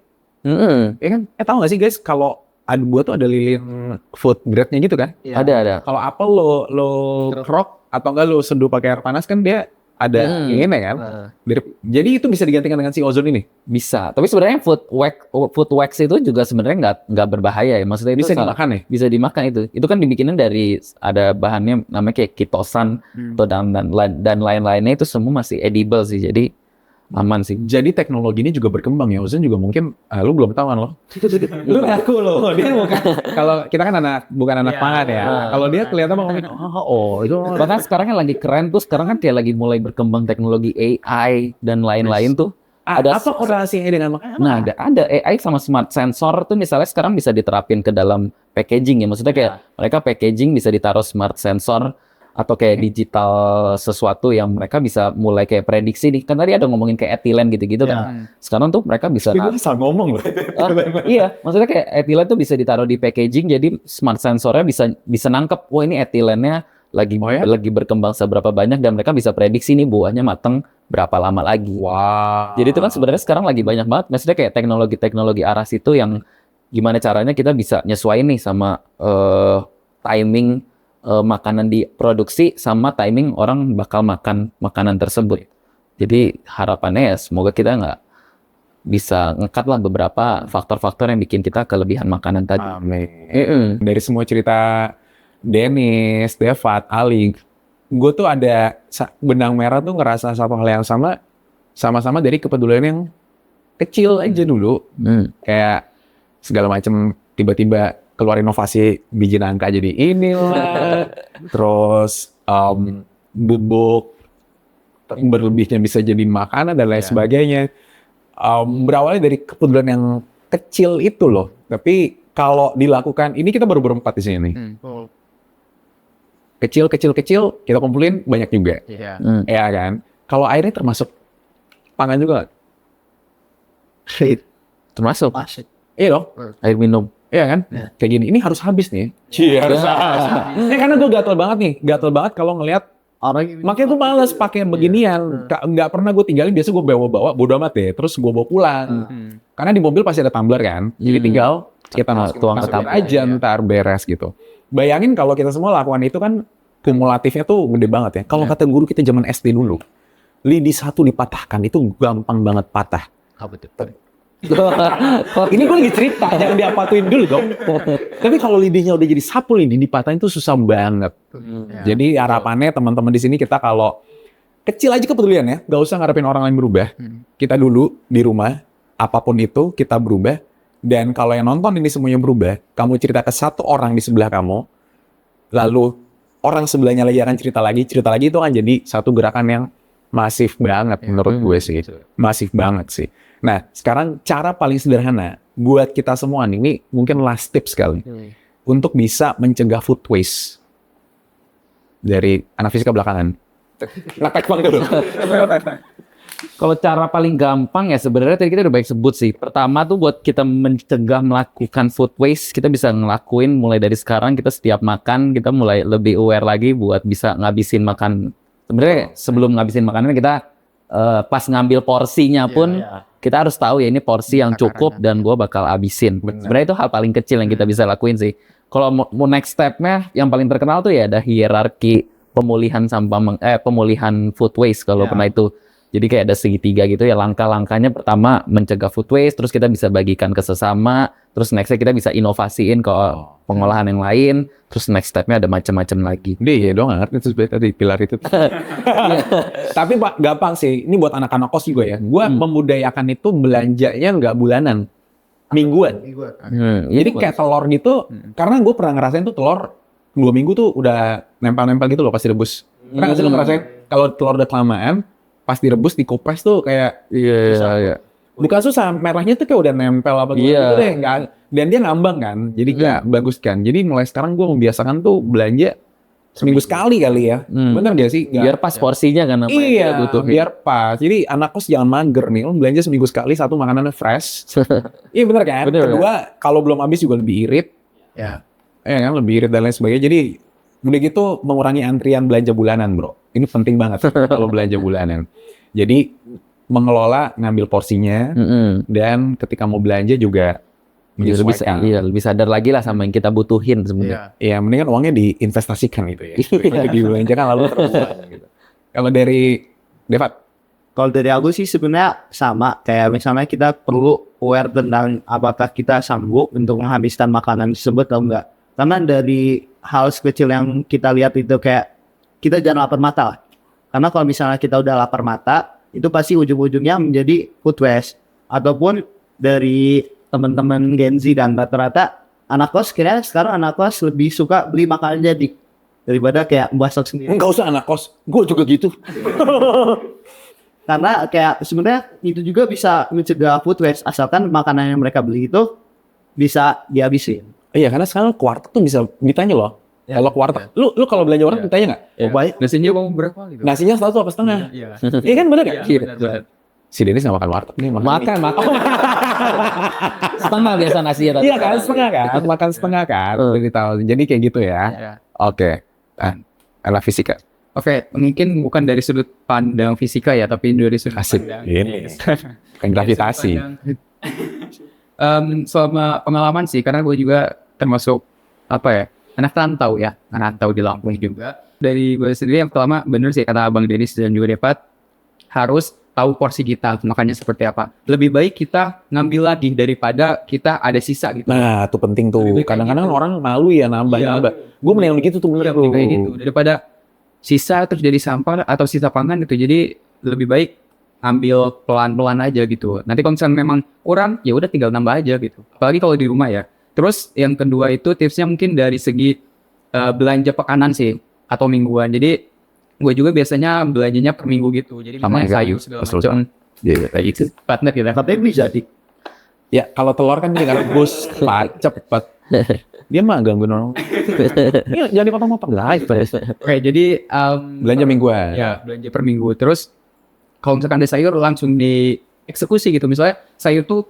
Ya kan? Tahu nggak sih guys kalau buah tuh ada lilin food grade-nya gitu kan? Ada. Kalau apel lo kerok atau enggak lo seduh pakai air panas kan dia ada lilinnya kan? Jadi itu bisa digantikan dengan si ozon ini? Bisa. Tapi sebenarnya food wax itu juga sebenarnya nggak berbahaya ya. Maksudnya itu Bisa dimakan ya? Bisa dimakan itu. Itu kan dibikinin dari ada bahannya namanya kayak kitosan atau dan lain-lainnya itu semua masih edible sih. Jadi aman sih. Jadi teknologi ini juga berkembang ya. Ozon juga mungkin lu belum tahu kan lo. Lu ngaku lo. Dia bukan. Kalau kita kan bukan anak pangan ya. Kalau dia kelihatan ngomongin itu. Bahkan sekarang yang lagi keren tuh sekarang kan kayak lagi mulai berkembang teknologi AI dan lain-lain tuh. Ada apa korelasinya dengan makanan? Nah, ada AI sama smart sensor tuh misalnya sekarang bisa diterapin ke dalam packaging ya. Maksudnya kayak mereka packaging bisa ditaruh smart sensor atau kayak digital sesuatu yang mereka bisa mulai kayak prediksi nih. Kan tadi ada ngomongin kayak etilen gitu-gitu kan. Sekarang tuh mereka bisa Gue salah ngomong loh. iya, maksudnya kayak etilen tuh bisa ditaruh di packaging jadi smart sensornya bisa nangkep wah ini etilennya lagi berkembang seberapa banyak dan mereka bisa prediksi nih buahnya mateng berapa lama lagi. Wow. Jadi itu kan sebenarnya sekarang lagi banyak banget maksudnya kayak teknologi aras itu yang gimana caranya kita bisa nyesuaiin nih sama timing makanan diproduksi sama timing orang bakal makan makanan tersebut. Jadi harapannya ya semoga kita nggak bisa ngekat lah beberapa faktor-faktor yang bikin kita kelebihan makanan tadi. Amin. Dari semua cerita Dennis, Devat, Ali, gue tuh ada benang merah tuh ngerasa satu hal yang sama-sama dari kepedulian yang kecil aja dulu. Kayak segala macam tiba-tiba keluar inovasi biji nangka jadi inilah, terus bubuk berlebihnya bisa jadi makanan dan lain sebagainya. Berawalnya dari kepedulian yang kecil itu loh. Tapi kalau dilakukan, ini kita baru berempat di sini nih. Kecil kita kumpulin banyak juga. Ya kan? Kalau airnya termasuk pangan juga. Termasuk Iya dong. air minum. Iya kan? Kayak gini, ini harus habis nih. Harus habis. Karena gue gatel banget kalau ngelihat orang. Makanya gue males pakai beginian. Nggak pernah gue tinggalin, biasa gue bawa bodo amat deh. Terus gue bawa pulang. Karena di mobil pasti ada tumbler kan. Jadi tinggal kita tuang ke tumbler aja, ntar beres gitu. Bayangin kalau kita semua lakukan itu kan kumulatifnya tuh gede banget ya. Kalau kata guru kita zaman SD dulu, lidi satu dipatahkan itu gampang banget patah. Ini gue lagi cerita, jangan diapatuin dulu dong. Tapi kalau lidahnya udah jadi sapu lidi dipatahin itu susah banget. Jadi harapannya teman-teman di sini kita kalau kecil aja kepedulian ya, nggak usah ngarepin orang lain berubah. Kita dulu di rumah, apapun itu kita berubah. Dan kalau yang nonton ini semuanya berubah, kamu cerita ke satu orang di sebelah kamu, lalu orang sebelahnya lagi akan cerita lagi itu akan jadi satu gerakan yang masif banget menurut gue sih. Masif banget sih. Nah, sekarang cara paling sederhana buat kita semua nih, ini mungkin last tips sekali untuk bisa mencegah food waste dari anak fisika belakangan. Lapak bang dulu. Kalau cara paling gampang ya sebenarnya tadi kita udah baik sebut sih. Pertama tuh buat kita mencegah melakukan food waste, kita bisa ngelakuin mulai dari sekarang kita setiap makan kita mulai lebih aware lagi buat bisa ngabisin makan. Sebenarnya sebelum ngabisin makanan kita pas ngambil porsinya pun kita harus tahu ya ini porsi yang cukup dan gue bakal abisin. Sebenarnya itu hal paling kecil yang kita bisa lakuin sih. Kalau mau next step-nya yang paling terkenal tuh ya ada hierarki pemulihan pemulihan food waste kalau pernah itu. Jadi kayak ada segitiga gitu ya, langkah-langkahnya pertama mencegah food waste, terus kita bisa bagikan ke sesama, terus nextnya kita bisa inovasiin ke pengolahan yang lain, terus next stepnya ada macam-macam lagi. Dia ya dong, nggak ngerti itu sebenarnya tadi pilar itu. Tapi Pak, gampang sih. Ini buat anak-anak kos juga ya. Gua membudayakan itu belanjanya nggak bulanan, mingguan. Jadi kayak telur gitu, karena gue pernah ngerasain tuh telur 2 minggu tuh udah nempel-nempel gitu loh pas direbus. Pernah nggak sih lo ngerasain kalau telur udah kelamaan, pas direbus dikupas tuh kayak Iya. bukan susah, merahnya tuh kayak udah nempel apa gitu Iya. deh, nggak, dan dia ngambang kan, jadi nggak bagus kan. Jadi mulai sekarang gue membiasakan tuh belanja seminggu sekali kali ya, bener gak sih? Biar pas porsinya kan apa yang Iya, kita butuhin. biar pas. Jadi anak kos jangan mager nih, lo belanja seminggu sekali satu makanannya fresh. Iya bener kan? Bener, Kedua, kalau belum habis juga lebih irit. Ya kan, lebih irit dan lain sebagainya. Jadi udah gitu mengurangi antrian belanja bulanan, bro. Ini penting banget kalau belanja bulanan. Jadi mengelola, ngambil porsinya, dan ketika mau belanja juga menyesuaikan. lebih sadar lagi lah sama yang kita butuhin sebenarnya. Iya, mendingan uangnya diinvestasikan gitu ya. Dibelanjakan lalu terbuang gitu. Kalau dari Devat, Kalau dari aku sih sebenarnya sama, kayak misalnya kita perlu aware tentang apakah kita sanggup untuk menghabiskan makanan tersebut atau enggak. Karena dari hal sekecil yang kita lihat itu kayak kita jangan lapar mata lah. Karena kalau misalnya kita udah lapar mata, itu pasti ujung-ujungnya menjadi food waste. Ataupun dari teman-teman Gen Z dan rata-rata anak kos, kira sekarang anak kos lebih suka beli makanan jadi daripada kayak masak sendiri. enggak usah anak kos, gue juga gitu. Karena kayak sebenarnya itu juga bisa mencegah food waste asalkan makanan yang mereka beli itu bisa dihabisin. Iya, karena sekarang kuartet tuh bisa ditanya loh. Kalau kuartet, lu kalau belanja orang ditanya nggak? Oh baik. Nasinya mau berapa gitu? Nasinya satu apa setengah? Iya. Iya kan bener kan? Iya, benar. Si Dennis nggak makan warteg nih. Makan. Setengah biasa nasi ya. Iya kan, setengah kan? Makan setengah kan? Udah tahu. Jadi kayak gitu ya. Iya. Oke. Ala fisika. Oke, mungkin bukan dari sudut pandang fisika ya, tapi dari sudut Asik. pandang Ini. Kan gravitasi. Selama pengalaman sih, karena gue juga termasuk apa ya, anak rantau ya, anak rantau di Lampung juga. Dari gue sendiri yang pertama bener sih kata Abang Denis dan juga Devat, harus tahu porsi kita makannya seperti apa. Lebih baik kita ngambil lagi daripada kita ada sisa gitu. Nah, itu penting tuh. Lebih kayak Kadang-kadang gitu. orang malu ya nambah. Gue mending begitu tuh bener tuh. Kayak gitu daripada sisa terus jadi sampah atau sisa pangan gitu. Jadi lebih baik ambil pelan-pelan aja gitu. Nanti kalau misalnya memang kurang, ya udah tinggal nambah aja gitu. Apalagi kalau di rumah ya. Terus yang kedua itu tipsnya mungkin dari segi belanja pekanan sih atau mingguan. Jadi gue juga biasanya belanjanya per minggu gitu. Jadi Sama misalnya ya, sayur segala macam. Iya, kayak gitu. Partner gitu. Katanya bisa di. Ya, kalau telur kan dia rebus cepet. Dia mah gangguin orang. Ini jangan dipotong-potong live. Oke, jadi Belanja mingguan. ya belanja per minggu. Terus kalau misalkan ada sayur langsung dieksekusi gitu. Misalnya sayur tuh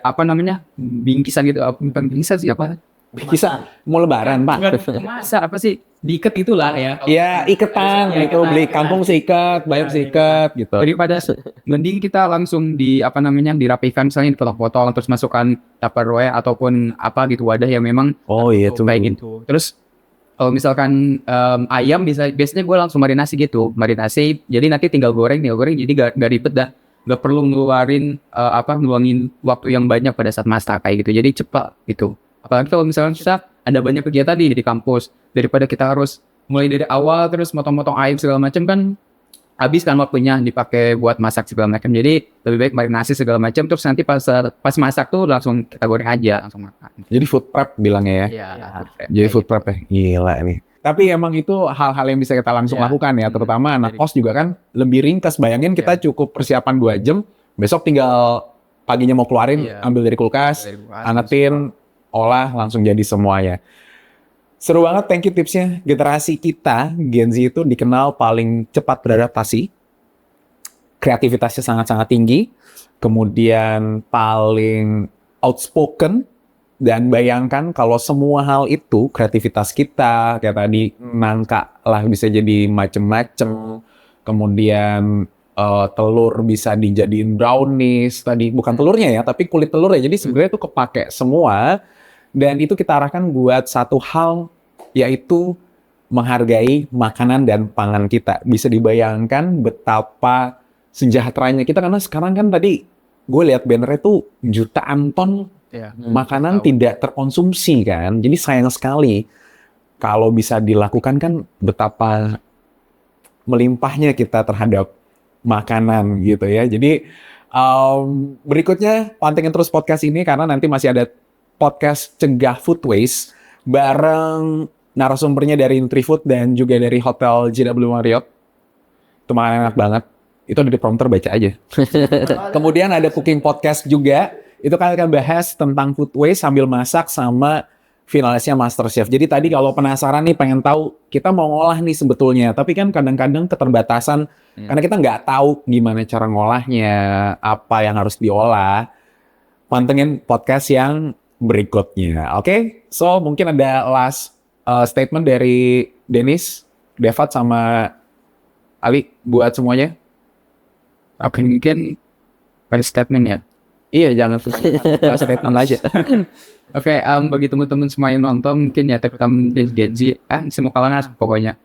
apa namanya bingkisan gitu, bukan bingkisan sih apa? Bisa mau lebaran, Pak. Masa apa sih diikat itulah ya. Ya, iketan Ya, gitu, iketan. beli kampung seikat, bayar seikat gitu. Daripada mending kita langsung dirapikan misalnya dipotong-potong terus masukkan Tupperware ataupun apa gitu wadah yang memang Oh iya tuh. kayak gitu. Terus kalau misalkan ayam biasanya gue langsung marinasi. Jadi nanti tinggal goreng jadi gak ribet dah. Gak perlu ngeluangin waktu yang banyak pada saat masak kayak gitu. Jadi cepat gitu. Apalagi kalau misalkan kita ada banyak kegiatan di kampus, daripada kita harus mulai dari awal terus motong-motong ayam segala macam kan habis kan waktunya dipakai buat masak segala macam. Jadi lebih baik marinasi segala macam terus nanti pas masak tuh langsung kita goreng aja langsung makan. Jadi food prep bilangnya ya. Iya. Jadi food prep ya. Gila nih. Tapi emang itu hal-hal yang bisa kita langsung Iya. lakukan ya, terutama anak kos juga kan lebih ringkas. Bayangin kita cukup persiapan 2 jam, besok tinggal paginya mau keluarin, Iya. ambil dari kulkas, anetin, olah, langsung jadi semuanya. Seru banget, thank you tipsnya. Generasi kita, Gen Z itu dikenal paling cepat beradaptasi, kreativitasnya sangat-sangat tinggi, kemudian paling outspoken, dan bayangkan kalau semua hal itu, kreativitas kita, kayak tadi, nangka lah bisa jadi macem-macem, kemudian telur bisa dijadiin brownies, tadi bukan telurnya ya, tapi kulit telurnya, jadi sebenarnya itu kepake semua, dan itu kita arahkan buat satu hal, yaitu menghargai makanan dan pangan kita. Bisa dibayangkan betapa sejahteranya kita, karena sekarang kan tadi gue lihat bannernya tuh jutaan ton Ya. makanan tidak terkonsumsi kan. Jadi sayang sekali kalau bisa dilakukan kan, betapa melimpahnya kita terhadap makanan gitu ya. Jadi berikutnya pantengin terus podcast ini karena nanti masih ada podcast Cegah Food Waste bareng narasumbernya dari Nutrifood dan juga dari Hotel JW Marriott. Itu makanan enak banget. Itu ada di prompter, baca aja. Kemudian ada cooking podcast juga. Itu kalian akan bahas tentang food waste sambil masak sama finalisnya MasterChef. Jadi tadi kalau penasaran nih, pengen tahu kita mau ngolah nih sebetulnya, tapi kan kadang-kadang keterbatasan karena kita nggak tahu gimana cara ngolahnya, apa yang harus diolah. Pantengin podcast yang berikutnya. Oke? So mungkin ada last statement dari Dennis, Devat sama Ali buat semuanya. Oke, mungkin pada statement ya. Iya, jangan statement aja. Oke, bagi teman-teman semua yang nonton, mungkin ya terutama Gen Z, semua kalangan pokoknya.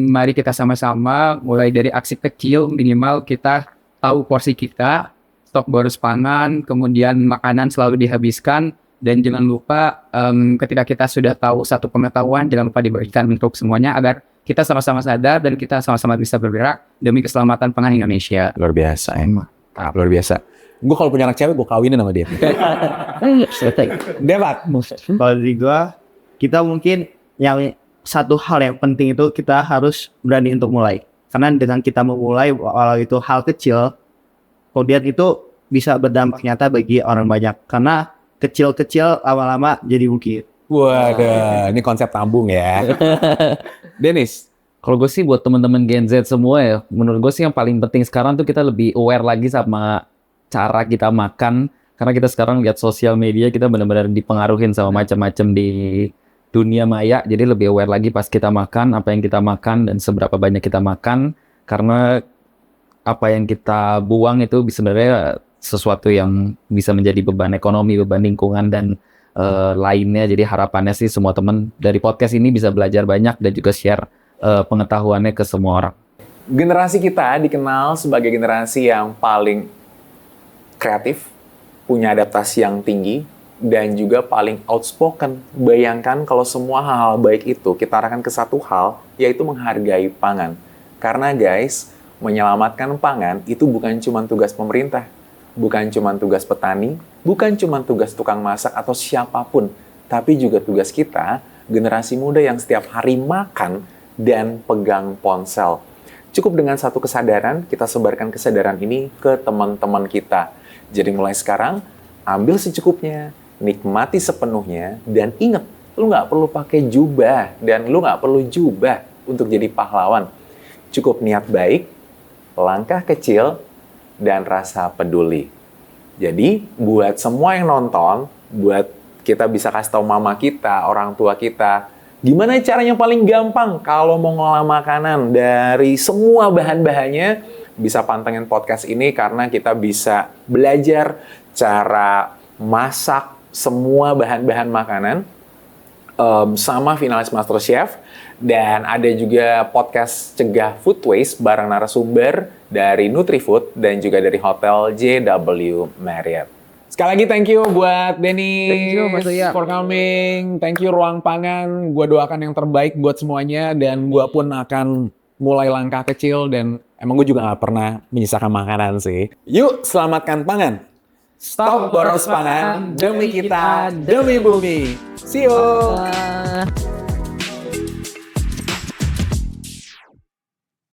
Mari kita sama-sama mulai dari aksi kecil, minimal kita tahu porsi kita, stok boros pangan, kemudian makanan selalu dihabiskan, dan jangan lupa ketika kita sudah tahu satu pengetahuan, jangan lupa diberikan untuk semuanya agar kita sama-sama sadar dan kita sama-sama bisa bergerak demi keselamatan pangan Indonesia. Luar biasa emang. Luar biasa. Gue kalau punya anak cewek, gue kawinin sama dia. Devat. Kalau dari gua, kita mungkin yang satu hal yang penting itu kita harus berani untuk mulai. Karena dengan kita memulai, walau itu hal kecil, kemudian itu bisa berdampak nyata bagi orang banyak. Karena kecil-kecil lama-lama jadi bukit. Waduh, ini konsep tabung ya. Dennis. Kalau gue sih buat teman-teman Gen Z semua ya, menurut gue sih yang paling penting sekarang tuh kita lebih aware lagi sama cara kita makan. Karena kita sekarang lihat sosial media, kita benar-benar dipengaruhin sama macam-macam di dunia maya. Jadi lebih aware lagi pas kita makan, apa yang kita makan dan seberapa banyak kita makan. Karena apa yang kita buang itu sebenarnya sesuatu yang bisa menjadi beban ekonomi, beban lingkungan dan lainnya. Jadi harapannya sih semua teman dari podcast ini bisa belajar banyak dan juga share pengetahuannya ke semua orang. Generasi kita dikenal sebagai generasi yang paling kreatif, punya adaptasi yang tinggi, dan juga paling outspoken. Bayangkan kalau semua hal-hal baik itu kita arahkan ke satu hal, yaitu menghargai pangan. Karena guys, menyelamatkan pangan itu bukan cuma tugas pemerintah, bukan cuma tugas petani, bukan cuma tugas tukang masak atau siapapun, tapi juga tugas kita, generasi muda yang setiap hari makan dan pegang ponsel. Cukup dengan satu kesadaran, kita sebarkan kesadaran ini ke teman-teman kita. Jadi mulai sekarang, ambil secukupnya, nikmati sepenuhnya, dan ingat, lu nggak perlu pakai jubah, dan lu nggak perlu jubah untuk jadi pahlawan. Cukup niat baik, langkah kecil, dan rasa peduli. Jadi, buat semua yang nonton, buat kita bisa kasih tahu mama kita, orang tua kita, gimana caranya paling gampang kalau mau ngolah makanan dari semua bahan-bahannya, bisa pantengin podcast ini karena kita bisa belajar cara masak semua bahan-bahan makanan sama finalis MasterChef. Dan ada juga podcast Cegah Food Waste bareng narasumber dari Nutrifood dan juga dari Hotel JW Marriott. Sekali lagi thank you buat Dennis. Thank you, Mas Uya. For coming. Thank you Ruang Pangan. Gue doakan yang terbaik buat semuanya dan gue pun akan mulai langkah kecil dan emang gue juga gak pernah menyisakan makanan sih. Yuk selamatkan pangan. Stop boros pangan demi kita, demi bumi. See you.